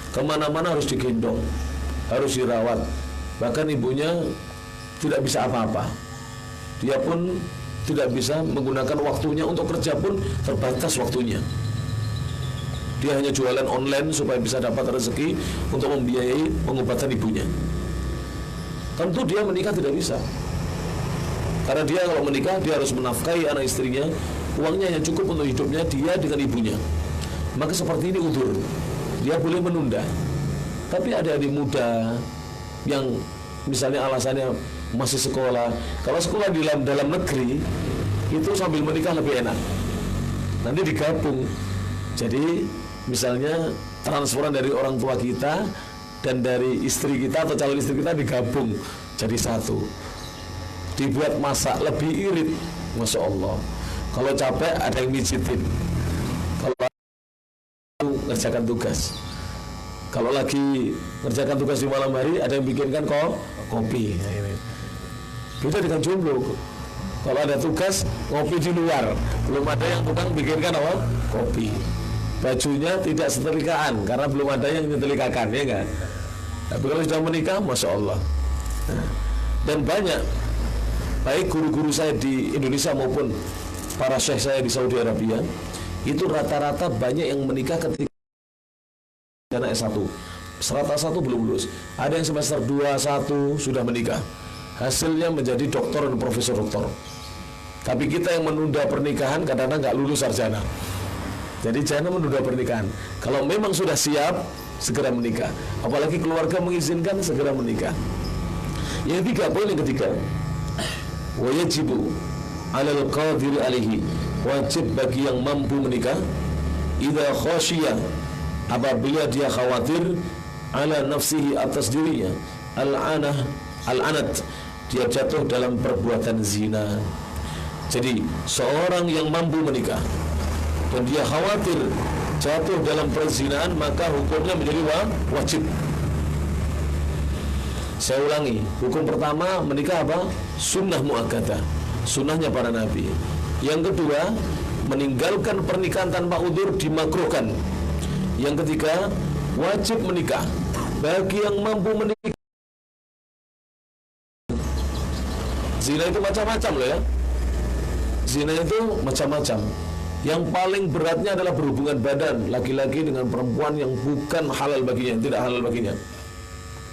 S1: kemana-mana harus digendong, harus dirawat. Bahkan ibunya tidak bisa apa-apa. Dia pun tidak bisa menggunakan waktunya untuk kerja, pun terbatas waktunya. Dia hanya jualan online supaya bisa dapat rezeki untuk membiayai pengobatan ibunya. Tentu dia menikah tidak bisa, karena dia kalau menikah dia harus menafkahi anak istrinya, uangnya hanya cukup untuk hidupnya dia dengan ibunya. Maka seperti ini udzur, dia boleh menunda. Tapi adik-adik muda yang misalnya alasannya masih sekolah, kalau sekolah di dalam negeri itu sambil menikah lebih enak, nanti digabung. Jadi misalnya transferan dari orang tua kita dan dari istri kita atau calon istri kita digabung jadi satu, dibuat masak lebih irit, masya Allah. Kalau capek ada yang mijitin, kalau ngerjakan tugas, kalau lagi ngerjakan tugas di malam hari ada yang bikinkan kopi. Beda dengan jomblo. Kalau ada tugas ngopi di luar, belum ada yang tukang bikinkan apa? Kopi. Bajunya tidak setrikaan karena belum ada yang nyetrikakan, ya kan? Tapi kalau sudah menikah, masya Allah. Dan banyak, baik guru-guru saya di Indonesia maupun para syekh saya di Saudi Arabia, itu rata-rata banyak yang menikah ketika anak S1. Serata 1 belum lulus. Ada yang semester 2, 1 sudah menikah. Hasilnya menjadi doktor dan profesor doktor. Tapi kita yang menunda pernikahan kadang-kadang nggak lulus sarjana. Jadi jangan menunda pernikahan. Kalau memang sudah siap, segera menikah. Apalagi keluarga mengizinkan, segera menikah. Yang ketiga, poin yang ketiga, wajibu 'alal qadir alaihi, wajib bagi yang mampu menikah, idza khasyiya, apabila dia khawatir, ala nafsihi, atas dirinya, al-anat, dia jatuh dalam perbuatan zina. Jadi seorang yang mampu menikah dan dia khawatir jatuh dalam perzinaan, maka hukumnya menjadi wajib. Saya ulangi, hukum pertama menikah apa? Sunnah muakkadah, sunnahnya para nabi. Yang kedua, meninggalkan pernikahan tanpa udzur dimakruhkan. Yang ketiga, wajib menikah bagi yang mampu menikah. Zina itu macam-macam loh ya. Zina itu macam-macam. Yang paling beratnya adalah berhubungan badan laki-laki dengan perempuan yang bukan halal baginya, yang tidak halal baginya.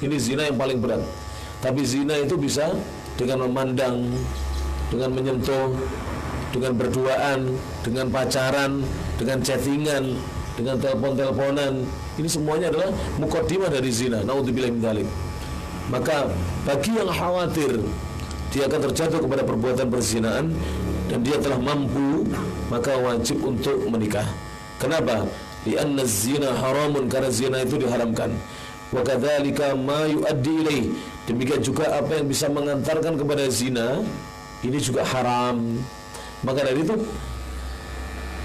S1: Ini zina yang paling berat. Tapi zina itu bisa dengan memandang, dengan menyentuh, dengan berduaan, dengan pacaran, dengan chattingan, dengan telepon-teleponan. Ini semuanya adalah mukaddimah dari zina. Naudzubillah min dzalik. Maka bagi yang khawatir dia akan terjatuh kepada perbuatan perzinaan dan dia telah mampu, maka wajib untuk menikah. Kenapa? Li'anna zina haramun, karena zina itu diharamkan. Wa kadzalika ma yuaddi ilaih, demikian juga apa yang bisa mengantarkan kepada zina ini juga haram. Maka dari itu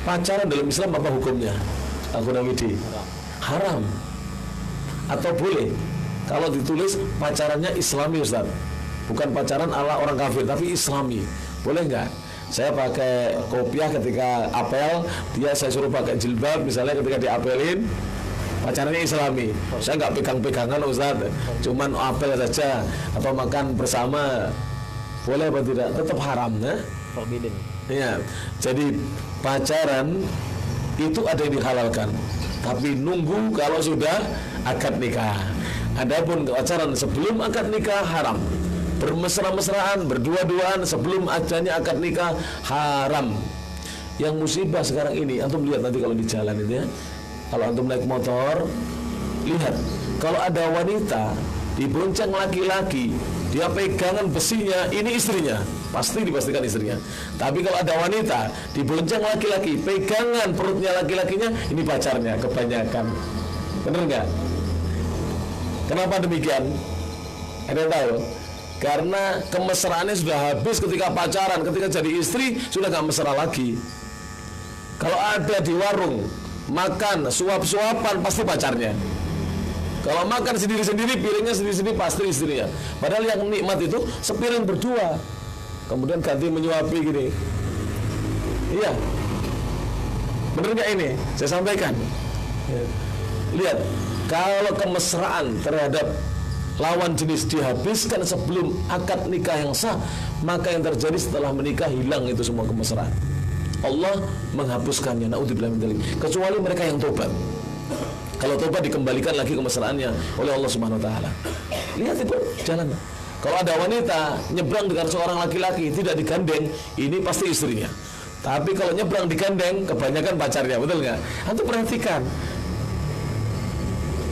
S1: pacaran dalam Islam apa hukumnya? Aku Nawidi, haram atau boleh? Kalau ditulis pacarannya Islami, Ustaz, bukan pacaran ala orang kafir tapi Islami, boleh nggak? Saya pakai kopiah ketika apel, saya suruh pakai jilbab misalnya ketika diapelin, pacarannya Islami. Saya nggak pegang-pegangan Ustaz, cuman apel saja atau makan bersama, boleh apa tidak? Tetap haram, ya?
S2: Forbidden.
S1: Ya, jadi pacaran itu ada yang dihalalkan, tapi nunggu kalau sudah akad nikah. Adapun pacaran sebelum akad nikah haram. Bermesra-mesraan, berdua-duaan sebelum adanya akad nikah haram. Yang musibah sekarang ini, antum lihat nanti kalau di jalan itu ya, kalau antum naik motor, lihat kalau ada wanita dibonceng laki-laki, dia pegangan besinya, ini istrinya, pasti dipastikan istrinya. Tapi kalau ada wanita dibonceng laki-laki, pegangan perutnya laki-lakinya, ini pacarnya kebanyakan. Bener nggak? Kenapa demikian? Ada yang tahu? Karena kemesraannya sudah habis ketika pacaran, ketika jadi istri sudah gak mesra lagi. Kalau ada di warung makan suap-suapan pasti pacarnya. Kalau makan sendiri-sendiri, piringnya sendiri-sendiri pasti istrinya. Padahal yang nikmat itu sepiring berdua, kemudian ganti menyuapi gini. Iya, bener gak ini? Saya sampaikan. Lihat, kalau kemesraan terhadap lawan jenis dihabiskan sebelum akad nikah yang sah, maka yang terjadi setelah menikah hilang itu semua kemesraan. Allah menghapuskannya, naudzubillah min dzalik. Kecuali mereka yang tobat. Kalau tobat dikembalikan lagi kemesraannya oleh Allah Subhanahu wa taala. Lihat itu jalan. Kalau ada wanita nyebrang dengan seorang laki-laki tidak digandeng, ini pasti istrinya. Tapi kalau nyebrang digandeng, kebanyakan pacarnya, betul nggak? Antum perhatikan.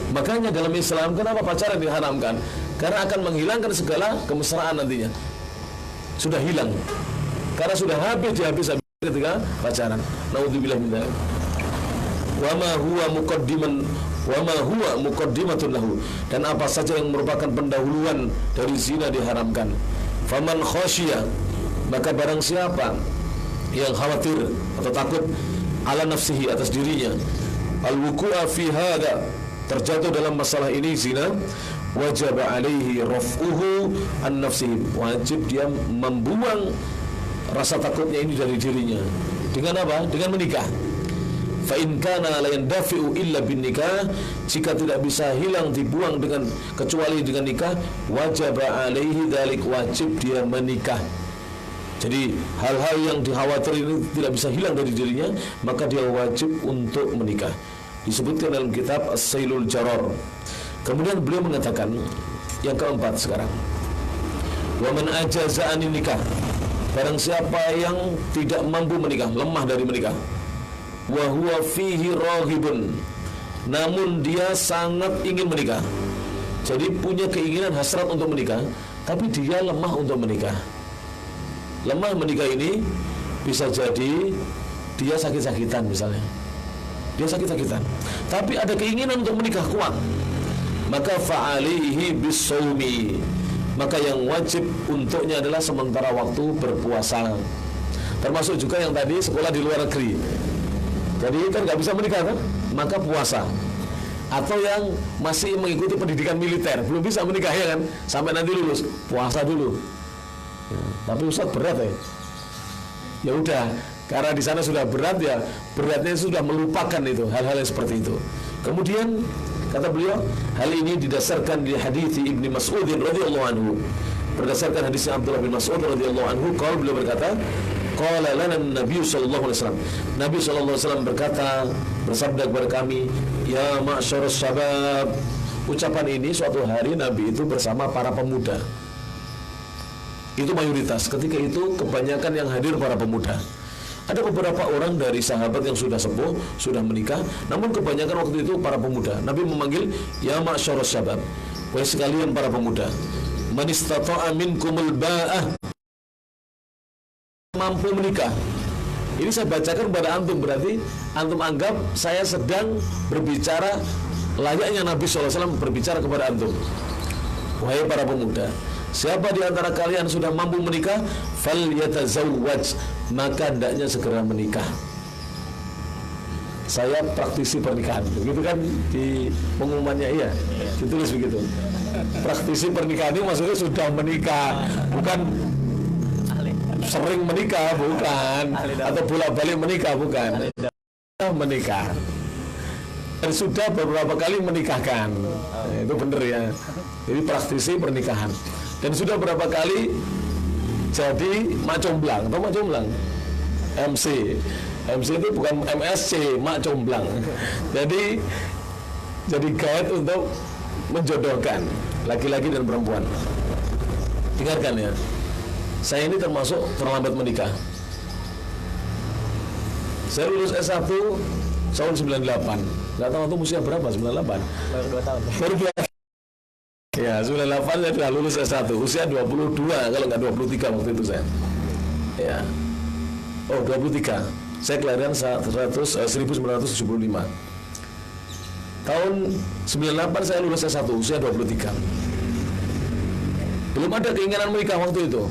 S1: Makanya dalam Islam kenapa pacaran diharamkan? Karena akan menghilangkan segala kemesraan nantinya. Sudah hilang. Karena sudah habis ketika pacaran. Naudzubillah min dzalik. Wa ma huwa muqaddimatun lahu. Dan apa saja yang merupakan pendahuluan dari zina diharamkan. Faman khasyiya, maka barang siapa yang khawatir atau takut ala nafsihi, atas dirinya, al-wuqu'a fi hadza, terjatuh dalam masalah ini zina, wajib alaihi raf'uhu an nafsihi, wajib dia membuang rasa takutnya ini dari dirinya. Dengan apa? Dengan menikah. Fa in kana la yandafi'u illa bin nikah, jika tidak bisa hilang dibuang dengan kecuali dengan nikah, wajib alaihi dzalik, wajib dia menikah. Jadi hal-hal yang dikhawatir ini tidak bisa hilang dari dirinya, maka dia wajib untuk menikah. Disebutkan dalam kitab As-Sailul Jarrar. Kemudian beliau mengatakan yang keempat sekarang, wa man ajaza anin nikah, barang siapa yang tidak mampu menikah, lemah dari menikah, wa huwa fihi raghibun, namun dia sangat ingin menikah, jadi punya keinginan hasrat untuk menikah, tapi dia lemah untuk menikah. Lemah menikah ini bisa jadi dia sakit-sakitan misalnya, dia sakit-sakitan, tapi ada keinginan untuk menikah kuat, maka fa'alihi bisawmi, maka yang wajib untuknya adalah sementara waktu berpuasa. Termasuk juga yang tadi sekolah di luar negeri, jadi kan nggak bisa menikah kan, maka puasa. Atau yang masih mengikuti pendidikan militer, belum bisa menikah ya kan, sampai nanti lulus, puasa dulu. Tapi Ustaz berat ya. Ya udah, karena di sana sudah berat ya, beratnya sudah melupakan itu hal-hal yang seperti itu. Kemudian kata beliau, hal ini didasarkan di hadits Ibnu Mas'ud radhiyallahu anhu. Berdasarkan hadis Abdullah bin Mas'ud radhiyallahu anhu, kalau beliau berkata, qala lana Nabi sallallahu alaihi wasallam. Nabi sallallahu alaihi wasallam berkata, bersabda kepada kami, ya ma'syarus syabab. Ucapan ini suatu hari Nabi itu bersama para pemuda. Itu mayoritas. Ketika itu kebanyakan yang hadir para pemuda. Ada beberapa orang dari sahabat yang sudah sepuh, sudah menikah, namun kebanyakan waktu itu para pemuda. Nabi memanggil, ya ma'syarus syabab, wahai sekalian para pemuda, man istata'a minkumul ba'ah, mampu menikah. Ini saya bacakan kepada antum, berarti antum anggap saya sedang berbicara layaknya Nabi SAW berbicara kepada antum. Wahai para pemuda, siapa di antara kalian sudah mampu menikah, fal yatazawwaj, maka hendaknya segera menikah. Saya praktisi pernikahan, begitu kan di pengumumannya, iya, ditulis begitu. Praktisi pernikahan ini maksudnya sudah menikah, bukan sering menikah bukan, atau bolak-balik menikah bukan, menikah. Dan sudah beberapa kali menikahkan, itu bener ya. Jadi praktisi pernikahan. Dan sudah berapa kali jadi mak comblang, atau mak comblang, MC itu bukan MSC, mak comblang. Jadi guide untuk menjodohkan laki-laki dan perempuan. Dengarkan ya, saya ini termasuk terlambat menikah. Saya lulus S1 tahun 98. Nggak tahu itu usia berapa, 98?
S2: Baru 2 tahun.
S1: Baru 2 tahun. Ya, 98 saya sudah lulus S1. Usia 22, kalau nggak 23 waktu itu saya. Ya. Oh, 23. Saya kelahiran 1975. Tahun 98 saya lulus S1, usia 23. Belum ada keinginan menikah waktu itu.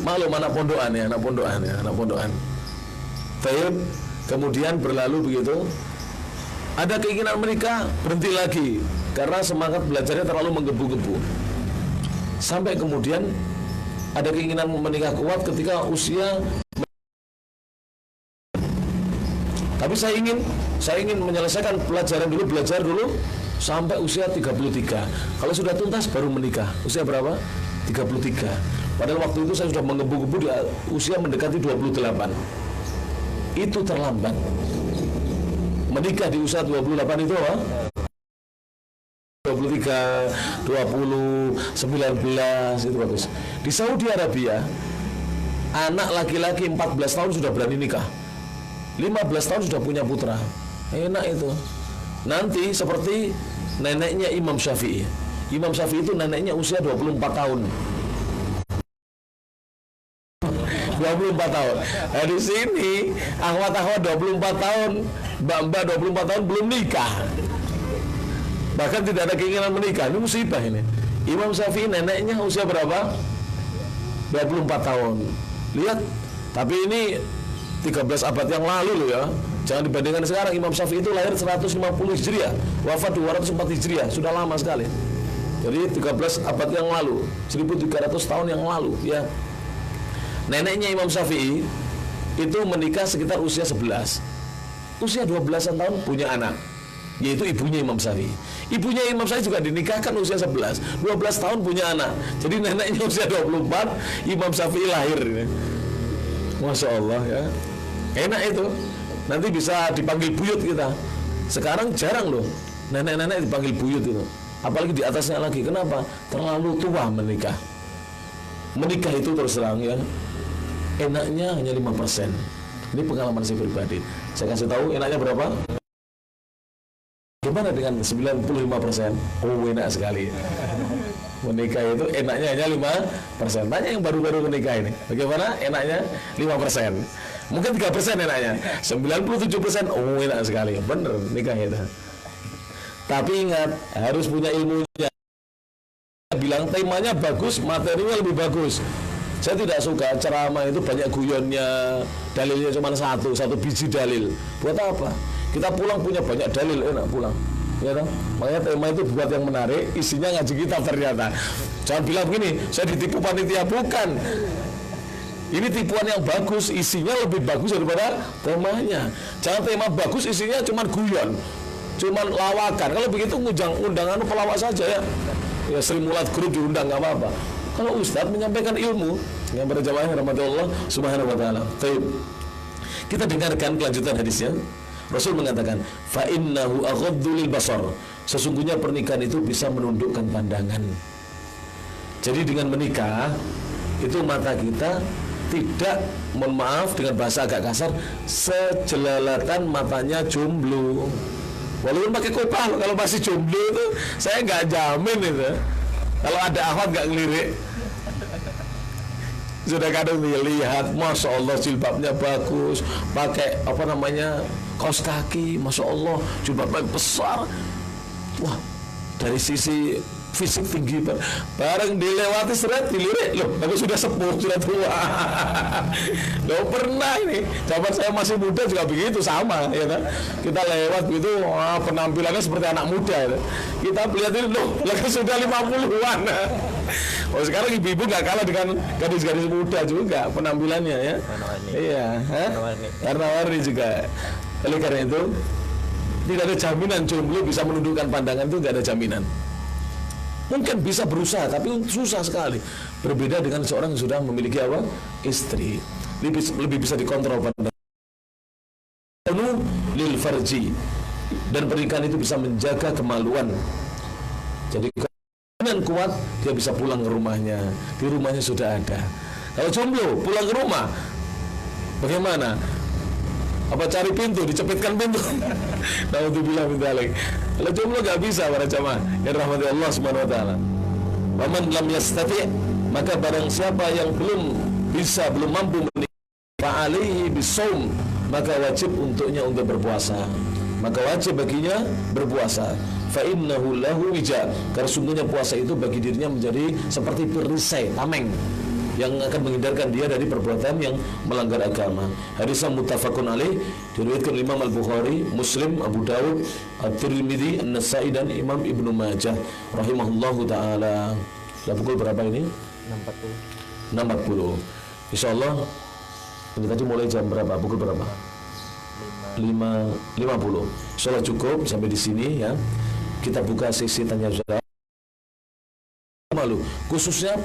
S1: Maklum anak pondokan. Baik, kemudian berlalu begitu. Ada keinginan menikah, berhenti lagi karena semangat belajarnya terlalu menggebu-gebu. Sampai kemudian ada keinginan menikah kuat ketika usia. Tapi saya ingin menyelesaikan belajar dulu sampai usia 33. Kalau sudah tuntas baru menikah. Usia berapa? 33. Padahal waktu itu saya sudah menggebu-gebu di usia mendekati 28. Itu terlambat. Menikah di usia 28 itu apa? 23, 20, 19 itu bagus. Di Saudi Arabia, anak laki-laki 14 tahun sudah berani nikah. 15 tahun sudah punya putra. Enak itu. Nanti seperti neneknya Imam Syafi'i. Imam Syafi'i itu neneknya usia 24 tahun. 24 tahun. Nah, di sini ahwat-ahwat 24 tahun, mbak-mbak 24 tahun belum nikah. Bahkan tidak ada keinginan menikah. Ini musibah ini. Imam Syafi'i neneknya usia berapa? 24 tahun. Lihat, tapi ini 13 abad yang lalu loh ya. Jangan dibandingkan sekarang. Imam Syafi'i itu lahir 150 Hijriah, wafat 204 Hijriah, sudah lama sekali. Jadi 13 abad yang lalu, 1300 tahun yang lalu ya. Neneknya Imam Syafi'i itu menikah sekitar usia 11. Usia 12-an tahun punya anak, yaitu ibunya Imam Syafi'i. Ibunya Imam Syafi'i juga dinikahkan usia 11. 12 tahun punya anak. Jadi neneknya usia 24, Imam Syafi'i lahir. Masya Allah ya. Enak itu. Nanti bisa dipanggil buyut kita. Sekarang jarang loh nenek-nenek dipanggil buyut itu. Apalagi di atasnya lagi. Kenapa? Terlalu tua menikah. Menikah itu terus terang ya, enaknya hanya 5%. Ini pengalaman saya pribadi. Saya kasih tahu enaknya berapa? Gimana dengan 95%? Oh, enak sekali. Menikah itu enaknya hanya 5%. Tanya yang baru-baru menikah ini. Bagaimana enaknya 5%? Mungkin 3% enaknya. 97%, oh enak sekali. Bener nikah itu. Tapi ingat, harus punya ilmunya. Bilang temanya bagus, materinya lebih bagus. Saya tidak suka ceramah itu banyak guyonnya, dalilnya cuma satu biji dalil. Buat apa? Kita pulang punya banyak dalil, enak pulang. Ya toh? Makanya tema itu buat yang menarik, isinya ngaji kitab ternyata. Jangan bilang begini, saya ditipu panitia, bukan. Ini tipuan yang bagus, isinya lebih bagus daripada temanya. Jangan tema bagus, isinya cuma guyon, cuma lawakan. Kalau begitu undangan pelawak saja ya. Ya Sri Mulat Group diundang nggak apa-apa. Kalau Ustadz menyampaikan ilmu yang berjamaah rahmatullah subhanahu wa ta'ala. Kita dengarkan kelanjutan hadisnya. Rasul mengatakan, fa innahu aghaddu lil basar. Sesungguhnya pernikahan itu bisa menundukkan pandangan. Jadi dengan menikah itu mata kita tidak, mohon maaf dengan bahasa agak kasar, sejelalatan matanya jomblo. Walaupun pakai kopal, kalau masih jomblo itu saya nggak jamin itu. Kalau ada akhwat nggak ngelirik. Sudah kadang lihat, masya Allah jilbabnya bagus, pakai apa namanya kaos kaki, masya Allah jilbabnya besar. Wah, dari sisi fisik tinggi, bareng dilewati seret dilirik, loh aku sudah sepuh, sudah tua. Loh pernah ini, zaman saya masih muda juga begitu, sama ya kan, kita lewat gitu, penampilannya seperti anak muda ya. Kita lihat ini, loh lagi sudah 50-an. Oh sekarang ibu-ibu nggak kalah dengan gadis-gadis muda juga penampilannya ya. Iya, warna-warni juga. Oleh karena itu tidak ada jaminan jomblo bisa menundukkan pandangan, itu nggak ada jaminan. Mungkin bisa berusaha, tapi susah sekali. Berbeda dengan seorang yang sudah memiliki apa? Istri. Lebih bisa dikontrol pandangan. Lil farji. Dan pernikahan itu bisa menjaga kemaluan. Jadi dengan kuat dia bisa pulang ke rumahnya. Di rumahnya sudah ada. Kalau jomblo pulang ke rumah, bagaimana? Apa cari pintu, dicepitkan pintu? Naudzubillah min dzalik. Kalau jomblo nggak bisa para jamaah yang rahmati Allah Subhanahu wa taala. Wa man lam yastati', maka barang siapa yang belum mampu menikah, fa alaihi bisawm, maka wajib untuknya untuk berpuasa. Maka wajib baginya berpuasa. Fa innahu lahu wija, karena sungguhnya puasa itu bagi dirinya menjadi seperti perisai, tameng yang akan menghindarkan dia dari perbuatan yang melanggar agama. Hadis muttafaqun alaih, diriwayatkan Imam Al-Bukhari, Muslim, Abu Dawud, At-Tirmidzi, An-Nasa'i dan Imam Ibnu Majah rahimahullahu taala. Sudah pukul berapa ini? 6.40. 6.40. Insyaallah ini tadi mulai jam berapa? Pukul berapa? 5.50. Insyaallah cukup sampai di sini ya. Kita buka sesi tanya jawab. Malu, khususnya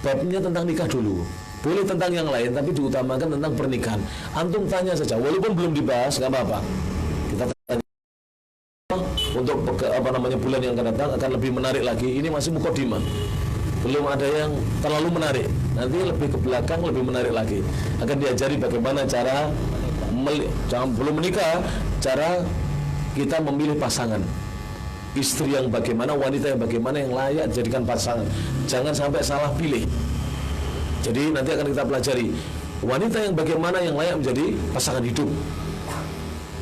S1: babnya tentang nikah dulu. Boleh tentang yang lain, tapi diutamakan tentang pernikahan. Antum tanya saja, walaupun belum dibahas, nggak apa-apa. Kita tanya untuk bulan yang akan datang akan lebih menarik lagi. Ini masih mukadimah, belum ada yang terlalu menarik. Nanti lebih ke belakang lebih menarik lagi. Akan diajari bagaimana cara belum menikah, cara kita memilih pasangan. Istri yang bagaimana, wanita yang bagaimana yang layak dijadikan pasangan. Jangan sampai salah pilih. Jadi nanti akan kita pelajari wanita yang bagaimana yang layak menjadi pasangan hidup.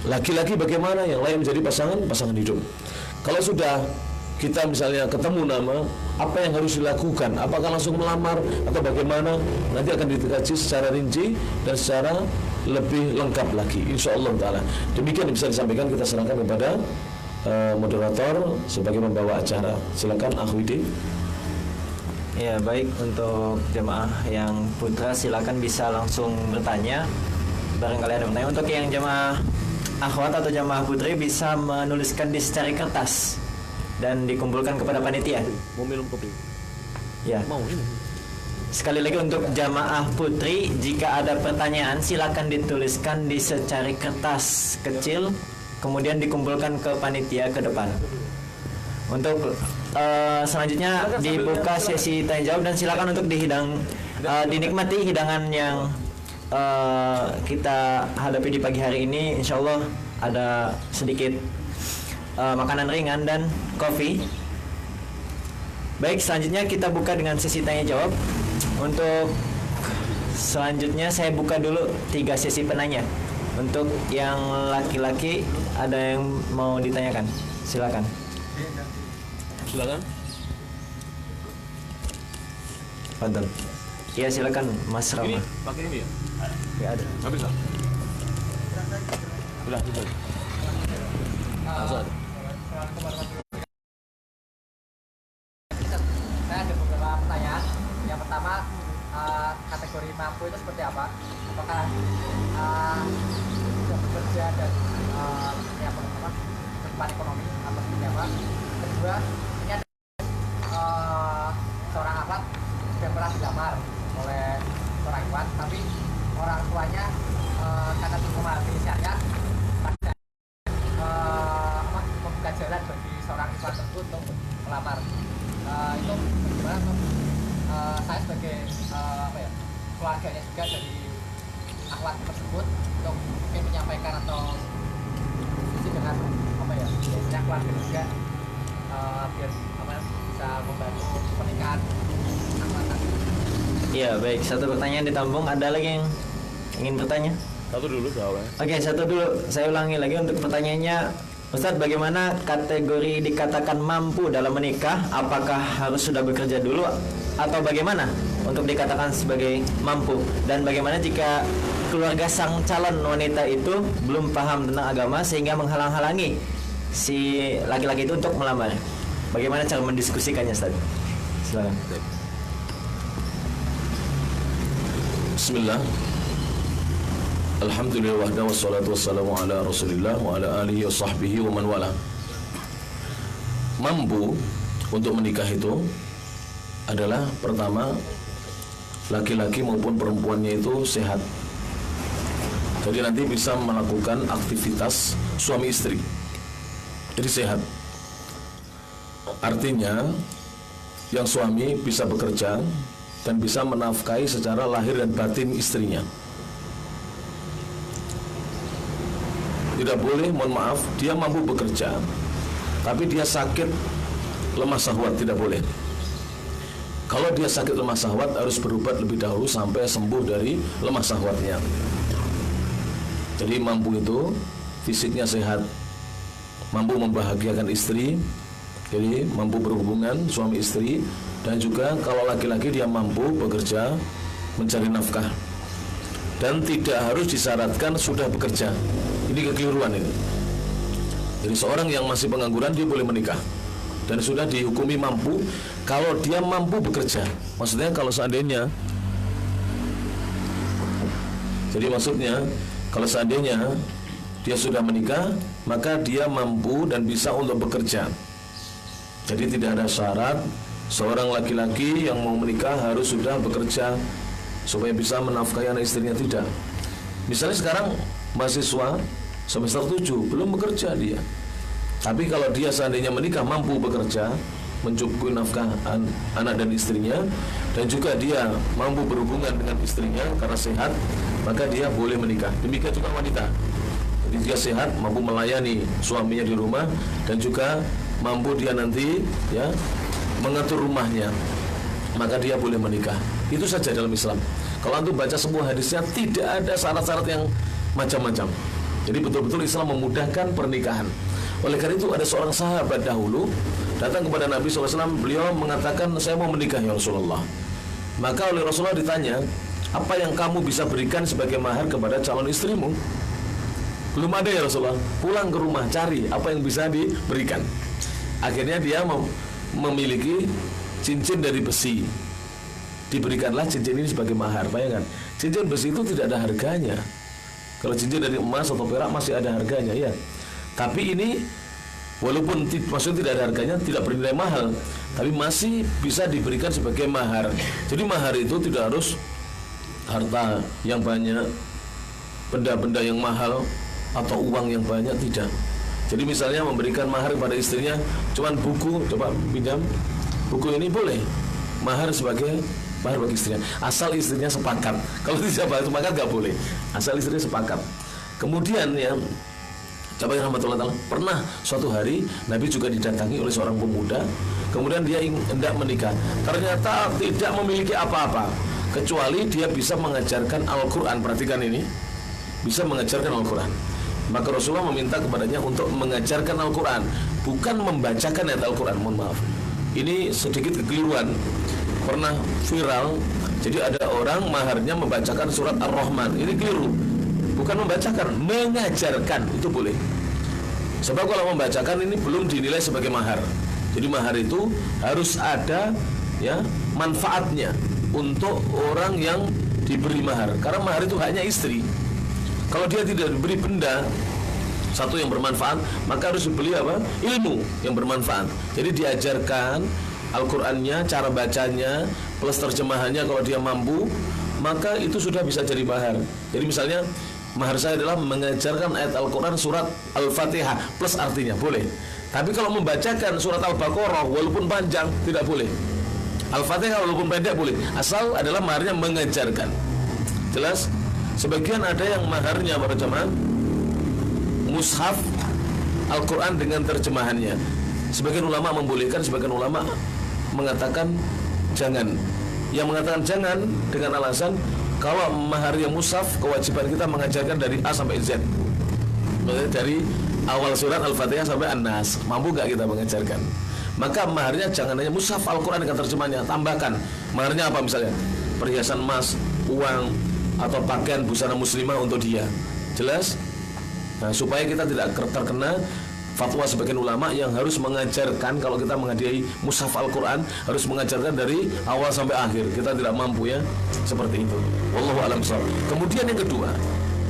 S1: Laki-laki bagaimana yang layak menjadi pasangan hidup. Kalau sudah kita misalnya ketemu nama, apa yang harus dilakukan? Apakah langsung melamar atau bagaimana? Nanti akan dikaji secara rinci dan secara lebih lengkap lagi, insyaallah taala. Demikian yang bisa disampaikan, kita serahkan kepada moderator sebagai membawa acara. Silakan Akhwidi.
S2: Ya baik, untuk jemaah yang putra silakan bisa langsung bertanya. Barangkali ada pertanyaan. Untuk yang jemaah akhwat atau jemaah putri bisa menuliskan di secari kertas dan dikumpulkan kepada panitia.
S1: Mau minum kopi?
S2: Ya.
S1: Mau ini.
S2: Sekali lagi untuk jamaah putri, jika ada pertanyaan silakan dituliskan di secari kertas kecil, kemudian dikumpulkan ke panitia ke depan. Untuk selanjutnya dibuka sesi tanya jawab, dan silakan untuk dinikmati hidangan yang kita hadapi di pagi hari ini. Insya Allah ada sedikit makanan ringan dan kopi. Baik, selanjutnya kita buka dengan sesi tanya jawab. Untuk selanjutnya saya buka dulu 3 sesi penanya. Untuk yang laki-laki ada yang mau ditanyakan? Silakan.
S1: Silakan.
S2: Fadhal. Iya silakan Mas Rama.
S1: Ini pakai ini ya?
S2: Ya ada.
S1: Habis lah. Udah itu. Langsung ada.
S3: Saya ada beberapa pertanyaan. Yang pertama, kategori mampu itu seperti apa? Apakah sudah bekerja dan ya berkecukupan ekonomi atau seperti apa? Kedua, ini ada seorang akhwat sudah pernah dilamar oleh seorang ikhwan, tapi orang tuanya karena memahami syariat pada membuka jalan bagi seorang ikhwan tersebut untuk melamar. Itu bagaimana tuh? Saya sebagai keluarganya juga dari akhwat tersebut untuk mungkin menyampaikan atau diskusi dengan biasanya keluarga juga biar bisa membantu pernikahan akhwat tadi.
S2: Iya baik, satu pertanyaan ditampung. Ada lagi yang ingin bertanya?
S1: Satu dulu jawabnya.
S2: Oke, satu dulu. Saya ulangi lagi untuk pertanyaannya. Ustadz, bagaimana kategori dikatakan mampu dalam menikah? Apakah harus sudah bekerja dulu atau bagaimana untuk dikatakan sebagai mampu? Dan bagaimana jika keluarga sang calon wanita itu belum paham tentang agama sehingga menghalang-halangi si laki-laki itu untuk melamar? Bagaimana cara mendiskusikannya, Ustadz? Silakan.
S1: Bismillah. Alhamdulillah wahda wassalatu wassalamu ala rasulillah wa ala alihi wa sahbihi wa man wala. Mampu untuk menikah itu adalah pertama, laki-laki maupun perempuannya itu sehat. Jadi nanti bisa melakukan aktivitas suami istri. Jadi sehat. Artinya yang suami bisa bekerja dan bisa menafkahi secara lahir dan batin istrinya. Tidak boleh, mohon maaf, dia mampu bekerja tapi dia sakit lemah syahwat, tidak boleh. Kalau dia sakit lemah syahwat harus berobat lebih dahulu sampai sembuh dari lemah syahwatnya. Jadi mampu itu fisiknya sehat, mampu membahagiakan istri, jadi mampu berhubungan suami istri. Dan juga kalau laki-laki dia mampu bekerja mencari nafkah dan tidak harus disyaratkan sudah bekerja. Ini kekeliruan ini. Jadi seorang yang masih pengangguran dia boleh menikah dan sudah dihukumi mampu kalau dia mampu bekerja. Maksudnya kalau seandainya, jadi maksudnya kalau seandainya dia sudah menikah, maka dia mampu dan bisa untuk bekerja. Jadi tidak ada syarat seorang laki-laki yang mau menikah harus sudah bekerja supaya bisa menafkahi anak istrinya, tidak. Misalnya sekarang mahasiswa semester 7 belum bekerja dia, tapi kalau dia seandainya menikah mampu bekerja mencukupi nafkah anak dan istrinya, dan juga dia mampu berhubungan dengan istrinya karena sehat, maka dia boleh menikah. Demikian juga wanita, jadi dia sehat, mampu melayani suaminya di rumah, dan juga mampu dia nanti ya mengatur rumahnya, maka dia boleh menikah. Itu saja dalam Islam. Kalau antum baca semua hadisnya tidak ada syarat-syarat yang macam-macam. Jadi betul-betul Islam memudahkan pernikahan. Oleh karena itu ada seorang sahabat dahulu datang kepada Nabi SAW. Beliau mengatakan, saya mau menikah ya Rasulullah. Maka oleh Rasulullah ditanya, apa yang kamu bisa berikan sebagai mahar kepada calon istrimu? Belum ada ya Rasulullah. Pulang ke rumah cari apa yang bisa diberikan. Akhirnya dia memiliki cincin dari besi. Diberikanlah cincin ini sebagai mahar. Bayangkan, cincin besi itu tidak ada harganya. Kalau cincin dari emas atau perak masih ada harganya ya. Tapi ini walaupun maksudnya tidak ada harganya, tidak bernilai mahal, tapi masih bisa diberikan sebagai mahar. Jadi mahar itu tidak harus harta yang banyak, benda-benda yang mahal, atau uang yang banyak, tidak. Jadi misalnya memberikan mahar kepada istrinya cuman buku, coba pinjam buku ini, boleh mahar sebagai mahar bagi istrinya, asal istrinya sepakat. Kalau tidak sepakat nggak boleh, asal istrinya sepakat. Kemudian ya, coba rahmatullah ta'ala, pernah suatu hari Nabi juga didatangi oleh seorang pemuda. Kemudian dia hendak menikah, ternyata tidak memiliki apa-apa kecuali dia bisa mengajarkan Al-Quran. Perhatikan ini, bisa mengajarkan Al-Quran. Maka Rasulullah meminta kepadanya untuk mengajarkan Al-Quran, bukan membacakan ayat Al-Quran. Mohon maaf, ini sedikit kekeliruan, pernah viral. Jadi ada orang maharnya membacakan surat Ar-Rahman. Ini keliru, bukan membacakan, mengajarkan. Itu boleh. Sebab kalau membacakan ini belum dinilai sebagai mahar. Jadi mahar itu harus ada ya manfaatnya untuk orang yang diberi mahar. Karena mahar itu haknya istri. Kalau dia tidak diberi benda satu yang bermanfaat, maka harus dibeli apa? Ilmu yang bermanfaat. Jadi diajarkan Al-Qur'annya, cara bacanya, plus terjemahannya kalau dia mampu, maka itu sudah bisa jadi mahar. Jadi misalnya mahar saya adalah mengajarkan ayat Al-Quran surat Al-Fatihah plus artinya, boleh. Tapi kalau membacakan surat Al-Baqarah walaupun panjang, tidak boleh. Al-Fatihah walaupun pendek boleh, asal adalah maharnya mengajarkan. Jelas? Sebagian ada yang maharnya para jemaah mushaf Al-Quran dengan terjemahannya. Sebagian ulama membolehkan, sebagian ulama mengatakan jangan. Yang mengatakan jangan dengan alasan kalau maharnya mushaf, kewajiban kita mengajarkan dari A sampai Z, dari awal surat Al-Fatihah sampai An-Nas. Mampu gak kita mengajarkan? Maka maharnya jangan hanya mushaf Al-Quran dengan terjemahnya, tambahkan maharnya apa, misalnya perhiasan emas, uang, atau pakaian busana muslimah untuk dia. Jelas? Nah, supaya kita tidak terkena fatwa sebagian ulama yang harus mengajarkan, kalau kita menghadiahi mushaf Al-Quran harus mengajarkan dari awal sampai akhir. Kita tidak mampu ya seperti itu. Wallahu a'lam bishawab. Kemudian yang kedua,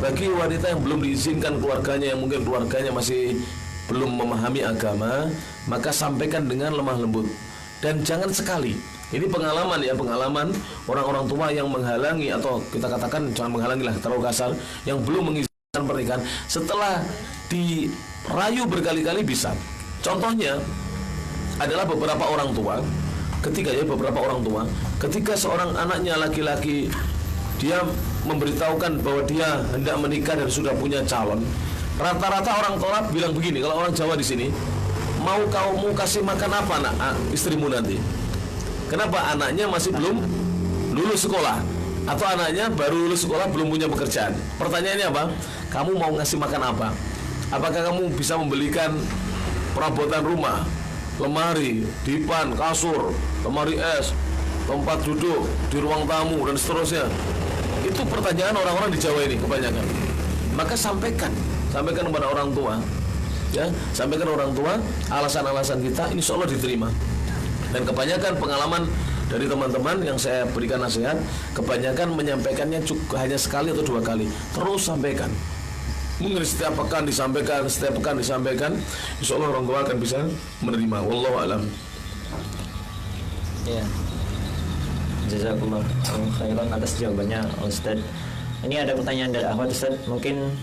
S1: bagi wanita yang belum diizinkan keluarganya, yang mungkin keluarganya masih belum memahami agama, maka sampaikan dengan lemah lembut. Dan jangan sekali, ini pengalaman ya, pengalaman orang-orang tua yang menghalangi, atau kita katakan jangan menghalangi lah, terlalu kasar, yang belum mengizinkan pernikahan, setelah dirayu berkali-kali bisa. Contohnya adalah beberapa orang tua, ketika seorang anaknya laki-laki dia memberitahukan bahwa dia hendak menikah dan sudah punya calon, rata-rata orang tua bilang begini, kalau orang Jawa di sini, mau kamu kasih makan apa anak istrimu nanti? Kenapa? Anaknya masih belum lulus sekolah, atau anaknya baru lulus sekolah belum punya pekerjaan. Pertanyaannya apa? Kamu mau ngasih makan apa? Apakah kamu bisa membelikan perabotan rumah, lemari, dipan, kasur, lemari es, tempat duduk di ruang tamu dan seterusnya? Itu pertanyaan orang-orang di Jawa ini kebanyakan. Maka sampaikan kepada orang tua, ya, sampaikan orang tua alasan-alasan kita, insya Allah diterima. Dan kebanyakan pengalaman dari teman-teman yang saya berikan nasihat, kebanyakan menyampaikannya hanya sekali atau 2 kali. Terus sampaikan. Mungkin setiap pekan disampaikan, insya Allah orang tua akan bisa menerima. Wallahu a'lam.
S2: Ya, jazakumullah khairan atas jawabannya Ustaz. Ini ada pertanyaan dari Ahmad Ustaz. Mungkin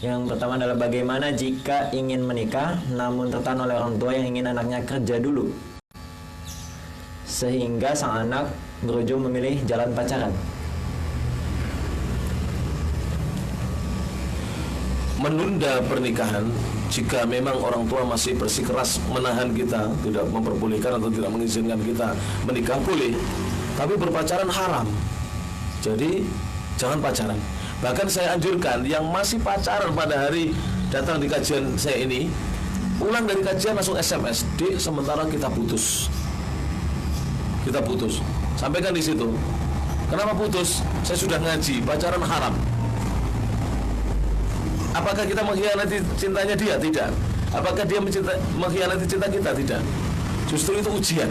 S2: yang pertama adalah bagaimana jika ingin menikah namun tertahan oleh orang tua yang ingin anaknya kerja dulu, sehingga sang anak berujung memilih jalan pacaran.
S1: Menunda pernikahan jika memang orang tua masih bersikeras menahan kita, tidak memperbolehkan atau tidak mengizinkan kita menikah, boleh, tapi berpacaran haram. Jadi jangan pacaran. Bahkan saya anjurkan yang masih pacaran pada hari datang di kajian saya ini, pulang dari kajian langsung SMS, "Dik, sementara kita putus." Sampaikan di situ. Kenapa putus? Saya sudah ngaji, pacaran haram. Apakah kita mengkhianati cintanya dia? Tidak. Apakah dia mengkhianati cinta kita? Tidak. Justru itu ujian.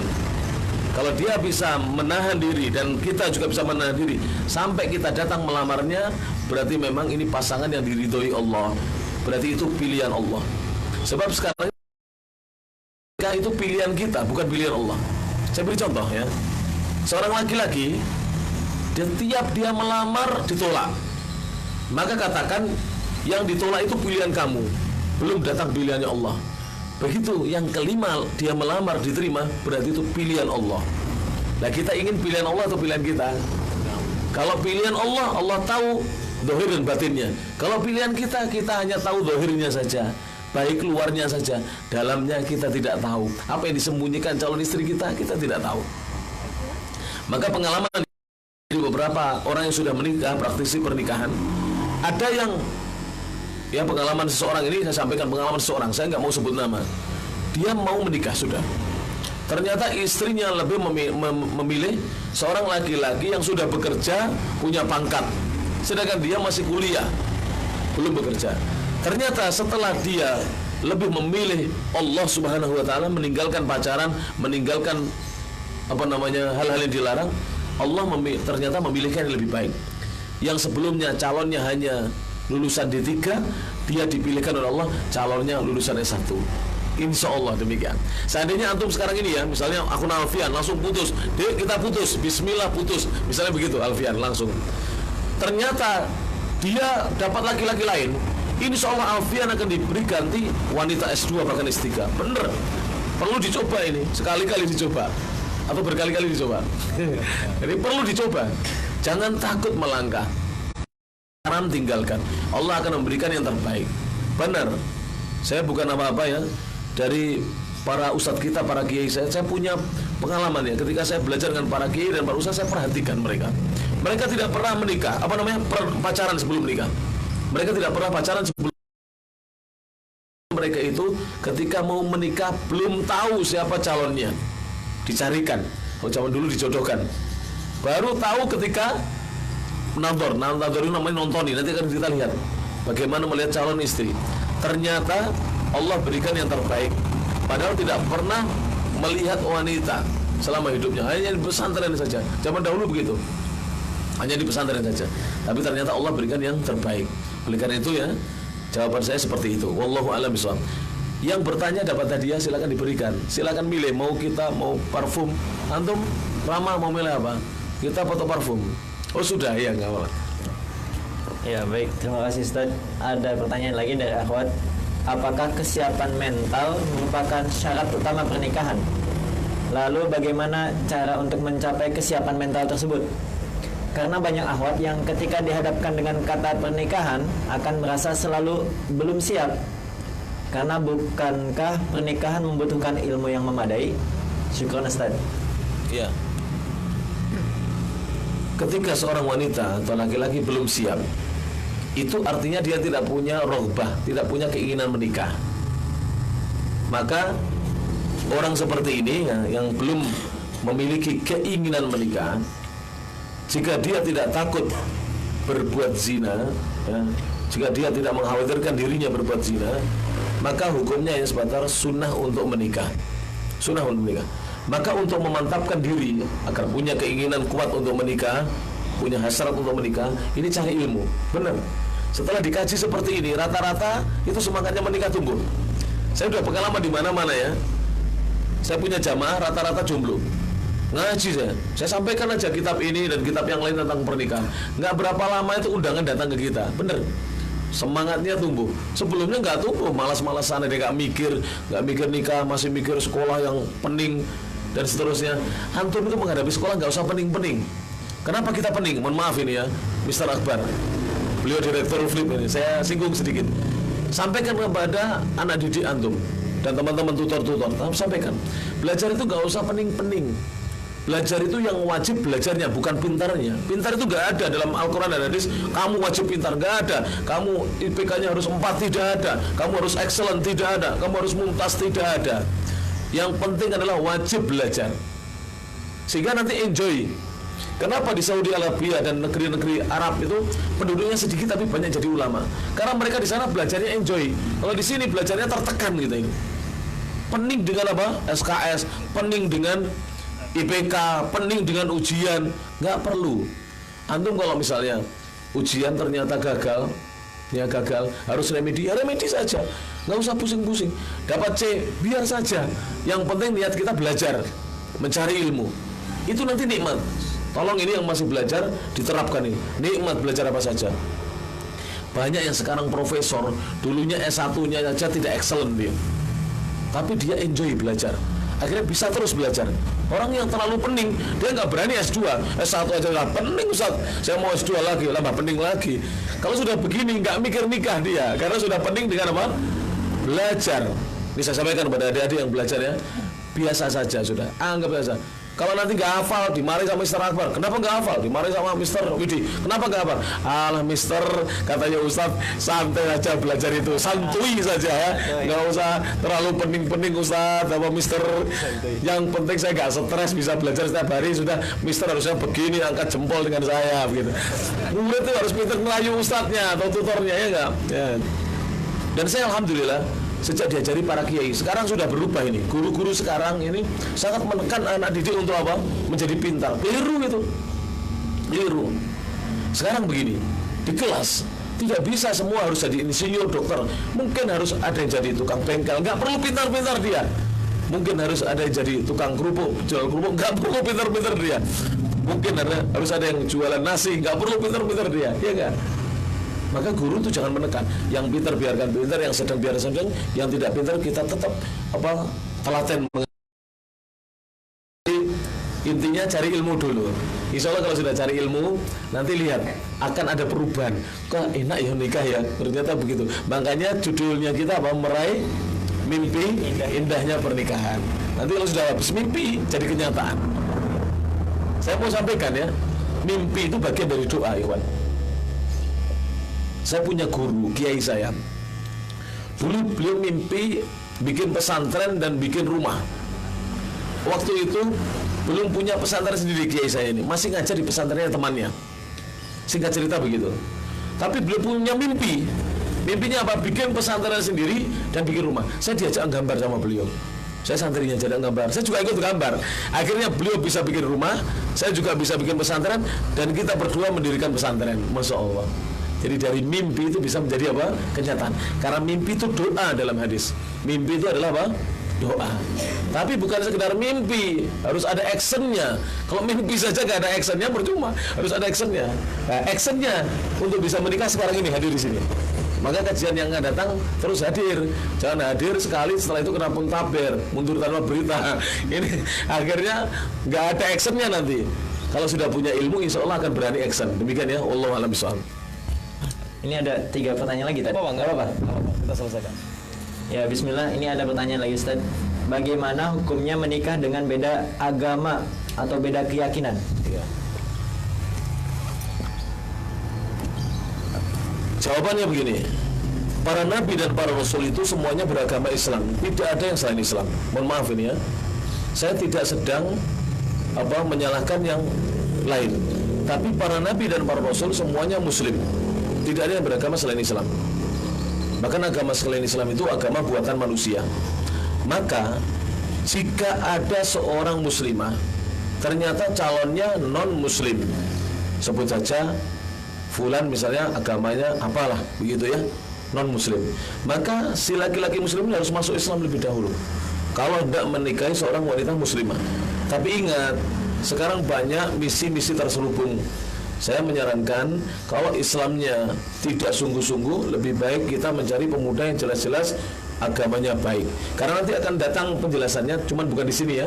S1: Kalau dia bisa menahan diri dan kita juga bisa menahan diri sampai kita datang melamarnya, berarti memang ini pasangan yang diridhoi Allah. Berarti itu pilihan Allah. Sebab sekarang itu pilihan kita, bukan pilihan Allah. Saya beri contoh ya. Seorang laki-laki, tiap dia melamar ditolak, maka katakan yang ditolak itu pilihan kamu, belum datang pilihannya Allah. Begitu yang kelima dia melamar diterima, berarti itu pilihan Allah. Nah, kita ingin pilihan Allah atau pilihan kita? Kalau pilihan Allah, Allah tahu zahir dan batinnya. Kalau pilihan kita, kita hanya tahu zahirnya saja, baik luarnya saja, dalamnya kita tidak tahu. Apa yang disembunyikan calon istri kita, kita tidak tahu. Maka pengalaman dari beberapa orang yang sudah menikah, praktisi pernikahan, ada yang ya, pengalaman seseorang ini saya sampaikan, pengalaman seseorang, saya nggak mau sebut nama. Dia mau menikah sudah, ternyata istrinya lebih memilih seorang laki-laki yang sudah bekerja, punya pangkat, sedangkan dia masih kuliah, belum bekerja. Ternyata setelah dia lebih memilih Allah Subhanahu wa taala, meninggalkan pacaran, meninggalkan hal-hal yang dilarang, Allah ternyata memilihkan yang lebih baik. Yang sebelumnya calonnya hanya lulusan D3, dia dipilihkan oleh Allah calonnya lulusan S1. Insya Allah demikian. Seandainya antum sekarang ini ya, misalnya akun Alfian langsung putus, "Dek, kita putus, bismillah putus," misalnya begitu Alfian langsung. Ternyata dia dapat laki-laki lain, insya Allah Alfian akan diberi ganti wanita S2 bahkan S3. Bener, perlu dicoba ini, sekali-kali dicoba atau berkali-kali dicoba. Jadi perlu dicoba, jangan takut melangkah, haram tinggalkan. Allah akan memberikan yang terbaik. Benar, saya bukan apa-apa ya. Dari para ustadz kita, para kiai saya punya pengalaman ya. Ketika saya belajar dengan para kiai dan para ustadz, saya perhatikan mereka. Mereka tidak pernah menikah, pacaran sebelum menikah. Mereka tidak pernah pacaran sebelum mereka itu ketika mau menikah belum tahu siapa calonnya, dicarikan. Kalau zaman dulu dijodohkan, baru tahu ketika nonton itu namanya nontoni. Nanti akan kita lihat bagaimana melihat calon istri. Ternyata Allah berikan yang terbaik, padahal tidak pernah melihat wanita selama hidupnya, hanya di pesantren saja. Zaman dahulu begitu, hanya di pesantren saja. Tapi ternyata Allah berikan yang terbaik. Oleh karena itu ya, jawaban saya seperti itu. Wallahu a'lam bishawab. Yang bertanya dapat hadiah, silakan diberikan. Silakan milih, mau kita mau parfum. Antum Rama mau milih apa? Kita foto parfum. Oh sudah ya, nggak apa-apa.
S2: Ya baik, terima kasih Ustaz. Ada pertanyaan lagi dari akhwat. Apakah kesiapan mental merupakan syarat utama pernikahan? Lalu bagaimana cara untuk mencapai kesiapan mental tersebut? Karena banyak akhwat yang ketika dihadapkan dengan kata pernikahan akan merasa selalu belum siap. Karena bukankah pernikahan membutuhkan ilmu yang memadai? Syukran Ustaz.
S1: Ya. Ketika seorang wanita atau laki-laki belum siap, itu artinya dia tidak punya roghbah, tidak punya keinginan menikah. Maka orang seperti ini ya, yang belum memiliki keinginan menikah, jika dia tidak takut berbuat zina ya, jika dia tidak mengkhawatirkan dirinya berbuat zina, maka hukumnya yang sebatas sunnah untuk menikah. Sunnah untuk menikah. Maka untuk memantapkan diri agar punya keinginan kuat untuk menikah, punya hasrat untuk menikah, ini cari ilmu. Benar. Setelah dikaji seperti ini, rata-rata itu semangatnya menikah tumbuh. Saya sudah pengalaman di mana-mana ya. Saya punya jamaah rata-rata jomblo. Ngaji saya sampaikan aja kitab ini dan kitab yang lain tentang pernikahan. Nggak berapa lama itu undangan datang ke kita. Bener. Semangatnya tumbuh. Sebelumnya nggak tumbuh, malas-malasan, dia nggak mikir nikah, masih mikir sekolah yang pening dan seterusnya. Antum itu menghadapi sekolah nggak usah pening-pening. Kenapa kita pening? Mohon maaf ini ya, Mr. Akbar. Beliau direktur Flip ini, saya singgung sedikit. Sampaikan kepada anak didik antum dan teman-teman tutor-tutor, sampaikan. Belajar itu nggak usah pening-pening. Belajar itu yang wajib belajarnya, bukan pintarnya. Pintar itu nggak ada dalam Al-Quran dan hadis. Kamu wajib pintar, nggak ada. Kamu IPK-nya harus 4, tidak ada. Kamu harus excellent, tidak ada. Kamu harus mumtaz, tidak ada. Yang penting adalah wajib belajar, sehingga nanti enjoy. Kenapa di Saudi Arabia dan negeri-negeri Arab itu penduduknya sedikit tapi banyak jadi ulama? Karena mereka di sana belajarnya enjoy. Kalau di sini belajarnya tertekan gitu ini. Pening dengan apa? SKS, pening dengan IPK, pening dengan ujian. Nggak perlu. Antum kalau misalnya ujian ternyata gagal, harus remedi, ya remedi saja. Nggak usah pusing-pusing. Dapat C, biar saja. Yang penting niat kita belajar, mencari ilmu. Itu nanti nikmat. Tolong ini yang masih belajar diterapkan ini. Nikmat belajar apa saja. Banyak yang sekarang profesor, dulunya S1-nya saja tidak excellent dia, tapi dia enjoy belajar, akhirnya bisa terus belajar. Orang yang terlalu pening, dia nggak berani S2, S1 aja lah pening Ustaz, saya mau S2 lagi, tambah pening lagi. Kalau sudah begini nggak mikir nikah dia, karena sudah pening dengan apa? Belajar. Ini saya sampaikan kepada adik-adik yang belajar ya, biasa saja sudah, anggap biasa. Kalau nanti nggak hafal, dimarahi sama Mr. Akbar. Kenapa nggak hafal? Dimarahi sama Mr. Widi. Kenapa nggak hafal? Alah Mr. katanya Ustaz, santai aja belajar itu, santuy saja ya. Nggak usah terlalu pening-pening Ustaz, apa Mr. Yang penting saya nggak stres, bisa belajar setiap hari. Sudah Mr. harusnya begini, angkat jempol dengan saya begitu. Murid itu harus pintar ngelayu Ustaznya atau tutornya ya nggak? Ya. Dan saya alhamdulillah sejak diajari para kiai, sekarang sudah berubah ini. Guru-guru sekarang ini sangat menekan anak didik untuk apa? Menjadi pintar. Keliru itu. Keliru. Sekarang begini, di kelas tidak bisa semua harus jadi insinyur, dokter. Mungkin harus ada yang jadi tukang bengkel, nggak perlu pintar-pintar dia. Mungkin harus ada yang jadi tukang kerupuk, jual kerupuk, nggak perlu pintar-pintar dia. Mungkin harus ada yang jualan nasi, nggak perlu pintar-pintar dia, ya nggak? Maka guru itu jangan menekan. Yang pintar biarkan pintar, yang sedang biarkan sedang, yang tidak pintar kita tetap telaten. Intinya cari ilmu dulu. Insya Allah kalau sudah cari ilmu, nanti lihat akan ada perubahan. Kok enak ya nikah ya? Ternyata begitu. Makanya judulnya kita apa? Meraih mimpi indahnya pernikahan. Nanti kalau sudah habis mimpi jadi kenyataan. Saya mau sampaikan ya, mimpi itu bagian dari doa, Iwan. Saya punya guru, kiai saya. Dulu beliau mimpi bikin pesantren dan bikin rumah. Waktu itu belum punya pesantren sendiri kiai saya ini, masih ngajar di pesantrennya temannya. Singkat cerita begitu. Tapi beliau punya mimpi. Mimpinya apa? Bikin pesantren sendiri dan bikin rumah. Saya diajak gambar sama beliau. Saya santrinya jadi gambar. Saya juga ikut gambar. Akhirnya beliau bisa bikin rumah, saya juga bisa bikin pesantren, dan kita berdua mendirikan pesantren. Masya Allah. Jadi dari mimpi itu bisa menjadi apa? Kenyataan. Karena mimpi itu doa dalam hadis. Mimpi itu adalah apa? Doa. Tapi bukan sekedar mimpi, harus ada actionnya. Kalau mimpi saja gak ada actionnya percuma, harus ada actionnya. Nah, actionnya untuk bisa menikah sekarang ini hadir di sini. Maka kajian yang akan datang terus hadir. Jangan hadir sekali setelah itu kena puntaber, mundur tanpa berita. Ini akhirnya nggak ada actionnya nanti. Kalau sudah punya ilmu, insya Allah akan berani action. Demikian ya, Wallahu a'lam bishawab.
S2: Ini ada 3 pertanyaan lagi tadi.
S1: Apa? Kita selesaikan.
S2: Ya, bismillah, ini ada pertanyaan lagi Ustaz. Bagaimana hukumnya menikah dengan beda agama atau beda keyakinan?
S1: Ya. Jawabannya begini. Para nabi dan para rasul itu semuanya beragama Islam. Tidak ada yang selain Islam. Mohon maaf ini ya. Saya tidak sedang menyalahkan yang lain. Tapi para nabi dan para rasul semuanya muslim. Tidak ada yang beragama selain Islam. Bahkan agama selain Islam itu agama buatan manusia. Maka jika ada seorang muslimah ternyata calonnya non muslim, sebut saja fulan misalnya agamanya apalah begitu ya, non muslim, maka si laki-laki muslim ini harus masuk Islam lebih dahulu kalau tidak menikahi seorang wanita muslimah. Tapi ingat, sekarang banyak misi-misi terselubung. Saya menyarankan kalau Islamnya tidak sungguh-sungguh, lebih baik kita mencari pemuda yang jelas-jelas agamanya baik. Karena nanti akan datang penjelasannya, cuman bukan di sini ya.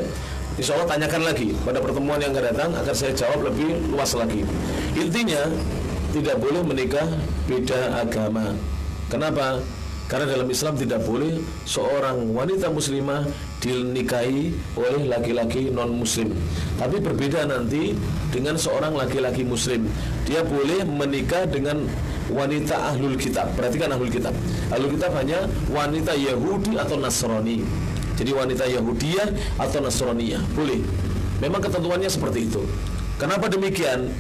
S1: Insya Allah tanyakan lagi pada pertemuan yang akan datang, akan saya jawab lebih luas lagi. Intinya tidak boleh menikah beda agama. Kenapa? Karena dalam Islam tidak boleh seorang wanita muslimah dinikahi oleh laki-laki non-muslim. Tapi berbeda nanti dengan seorang laki-laki muslim. Dia boleh menikah dengan wanita ahlul kitab. Perhatikan ahlul kitab. Ahlul kitab hanya wanita Yahudi atau Nasrani. Jadi wanita Yahudiyah atau Nasraniyah boleh. Memang ketentuannya seperti itu. Kenapa demikian?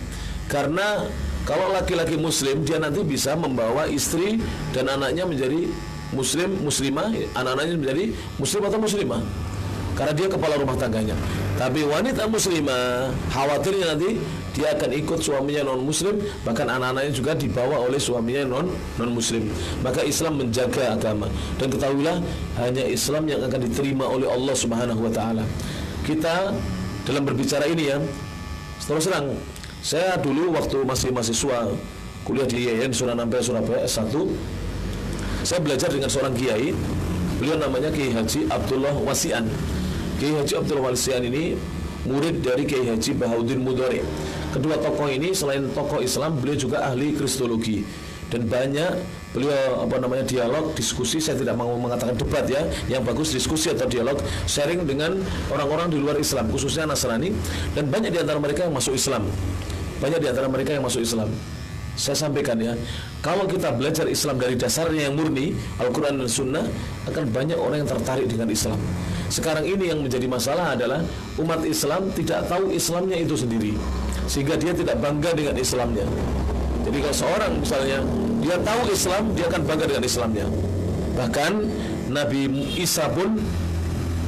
S1: Karena kalau laki-laki muslim, dia nanti bisa membawa istri dan anaknya menjadi muslimah, anak-anaknya menjadi muslim atau muslimah, karena dia kepala rumah tangganya. Tapi wanita muslimah khawatirnya nanti dia akan ikut suaminya non muslim, bahkan anak-anaknya juga dibawa oleh suaminya non muslim. Maka Islam menjaga agama, dan ketahuilah hanya Islam yang akan diterima oleh Allah Subhanahu wa taala. Kita dalam berbicara ini ya, terus terang, saya dulu waktu masih mahasiswa kuliah di IAIN Sunan Ampel Surabaya S1, saya belajar dengan seorang kiai. Beliau namanya Kiai Haji Abdullah Wasi'an. Kiai Haji Abdullah Wasi'an ini murid dari Kiai Haji Bahauddin Mudhari. Kedua tokoh ini selain tokoh Islam, beliau juga ahli kristologi. Dan banyak beliau dialog, diskusi, saya tidak mau mengatakan debat ya, yang bagus diskusi atau dialog, sharing dengan orang-orang di luar Islam, khususnya Nasrani, dan banyak di antara mereka yang masuk Islam. Saya sampaikan ya, kalau kita belajar Islam dari dasarnya yang murni, Al-Quran dan Sunnah, akan banyak orang yang tertarik dengan Islam. Sekarang ini yang menjadi masalah adalah umat Islam tidak tahu Islamnya itu sendiri, sehingga dia tidak bangga dengan Islamnya. Jadi kalau seorang misalnya dia tahu Islam, dia akan bangga dengan Islamnya. Bahkan Nabi Isa pun,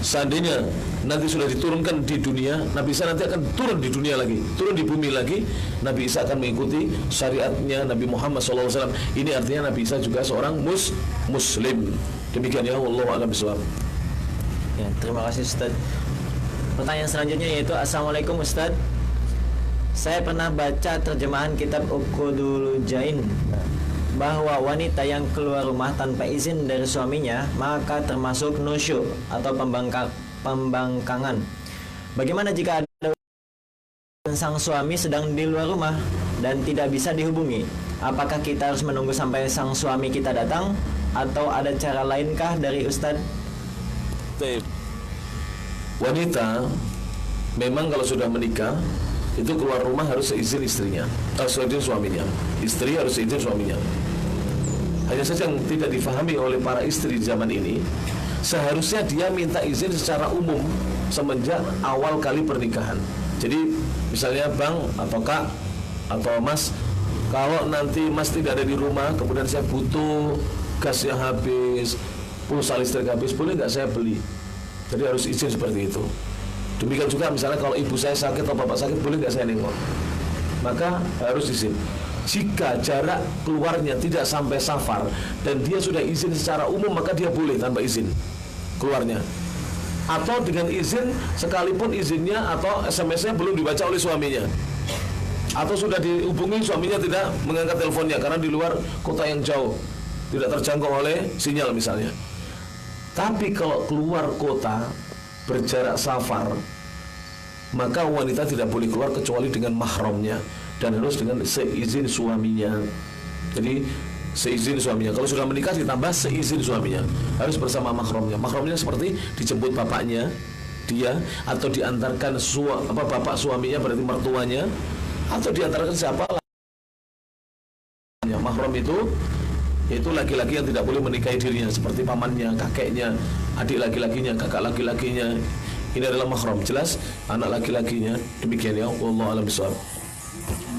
S1: seandainya nanti sudah diturunkan di dunia, Nabi Isa nanti akan turun di dunia lagi, turun di bumi lagi, Nabi Isa akan mengikuti syariatnya Nabi Muhammad SAW. Ini artinya Nabi Isa juga seorang muslim. Demikian ya, wallahu a'lam bishawab.
S2: Ya, terima kasih Ustaz. Pertanyaan selanjutnya yaitu, Assalamualaikum Ustaz, saya pernah baca terjemahan kitab Uqudul Jain bahwa wanita yang keluar rumah tanpa izin dari suaminya maka termasuk nusyuk atau pembangkangan. Bagaimana jika ada sang suami sedang di luar rumah dan tidak bisa dihubungi? Apakah kita harus menunggu sampai sang suami kita datang atau ada cara lainkah dari Ustadz?
S1: Wanita memang kalau sudah menikah itu keluar rumah harus seizin istrinya, harus seizin suaminya. Istri harus seizin suaminya. Hanya saja yang tidak difahami oleh para istri zaman ini, seharusnya dia minta izin secara umum semenjak awal kali pernikahan. Jadi misalnya bang atau kak atau mas, kalau nanti mas tidak ada di rumah, kemudian saya butuh gasnya habis, pulsa listrik habis, boleh nggak saya beli? Jadi harus izin seperti itu. Demikian juga misalnya kalau ibu saya sakit atau bapak sakit, boleh nggak saya nengok? Maka harus izin. Jika jarak keluarnya tidak sampai safar dan dia sudah izin secara umum, maka dia boleh tanpa izin keluarnya. Atau dengan izin, sekalipun izinnya atau SMS-nya belum dibaca oleh suaminya, atau sudah dihubungi suaminya tidak mengangkat teleponnya karena di luar kota yang jauh, tidak terjangkau oleh sinyal misalnya. Tapi kalau keluar kota berjarak safar, maka wanita tidak boleh keluar kecuali dengan mahramnya dan harus dengan seizin suaminya. Jadi seizin suaminya. Kalau sudah menikah ditambah seizin suaminya, harus bersama mahramnya. Mahramnya seperti dijemput bapaknya dia, atau diantarkan bapak suaminya, berarti mertuanya, atau diantarkan siapa lah. Mahram itu yaitu laki-laki yang tidak boleh menikahi dirinya, seperti pamannya, kakeknya, adik laki-lakinya, kakak laki-lakinya. Ini adalah mahram, jelas anak laki-lakinya. Demikian ya, wallahu a'lam bishawab.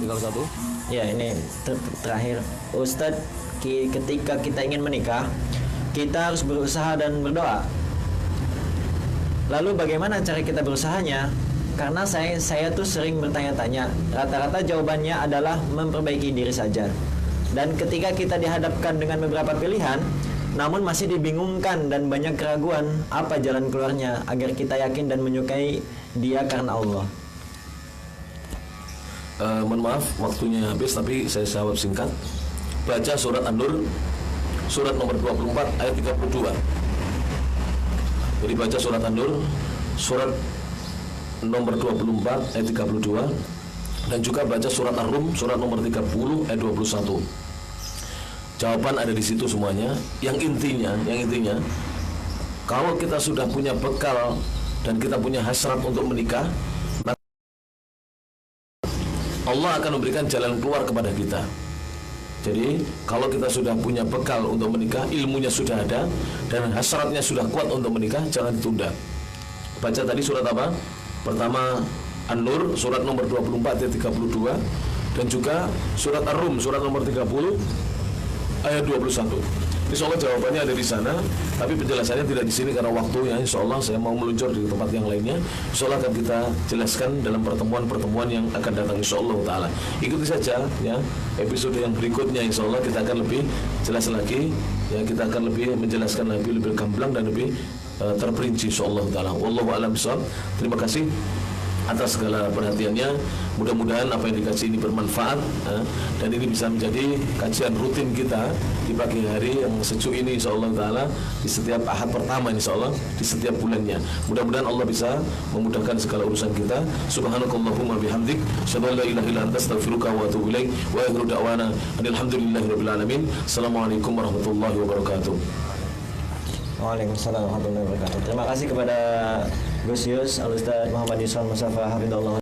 S1: Tinggal satu.
S2: Ya, ini terakhir Ustadz, ketika kita ingin menikah, kita harus berusaha dan berdoa. Lalu bagaimana cara kita berusahanya? Karena saya tuh sering bertanya-tanya, rata-rata jawabannya adalah memperbaiki diri saja. Dan ketika kita dihadapkan dengan beberapa pilihan, namun masih dibingungkan dan banyak keraguan, apa jalan keluarnya agar kita yakin dan menyukai dia karena Allah?
S1: Mohon maaf waktunya habis, tapi saya jawab singkat. Baca surat An-Nur, surat nomor 24 ayat 32. Jadi baca surat An-Nur, surat nomor 24 ayat 32, dan juga baca surat Ar-Rum, surat nomor 30 ayat 21. Jawaban ada di situ semuanya. Yang intinya, kalau kita sudah punya bekal dan kita punya hasrat untuk menikah, Allah akan memberikan jalan keluar kepada kita. Jadi kalau kita sudah punya bekal untuk menikah, ilmunya sudah ada dan hasratnya sudah kuat untuk menikah, jangan ditunda. Baca tadi surat apa? Pertama An-Nur, surat nomor 24 ayat 32, dan juga surat Ar-Rum, surat nomor 30 ayat 21. Insya Allah jawabannya ada di sana, tapi penjelasannya tidak di sini karena waktunya. Insya Allah saya mau meluncur di tempat yang lainnya. Insya Allah akan kita jelaskan dalam pertemuan-pertemuan yang akan datang. Insya Allah Taala. Ikuti saja ya episode yang berikutnya. Insya Allah kita akan lebih jelas lagi. Ya, kita akan lebih menjelaskan lebih gamblang dan lebih terperinci. Insya Allah Taala. Wallahu a'lam bishawab. Terima kasih atas segala perhatiannya. Mudah-mudahan apa yang dikaji ini bermanfaat dan ini bisa menjadi kajian rutin kita di pagi hari yang sejuk ini, insyaallah taala, di setiap ahad pertama, insyaallah di setiap bulannya. Mudah-mudahan Allah bisa memudahkan segala urusan kita. Subhanakallahumma bihamdik, asyhadu an la ilaha illa anta, astaghfiruka wa atubu ilaik. Wa akhiru da'wana alhamdulillahirabbil alamin. Assalamualaikum warahmatullahi wabarakatuh.
S2: Waalaikumsalam warahmatullahi wabarakatuh. Terima kasih kepada Gus Yus, Al-Ustaz Muhammad Yusran Mustafa Hafidhullah.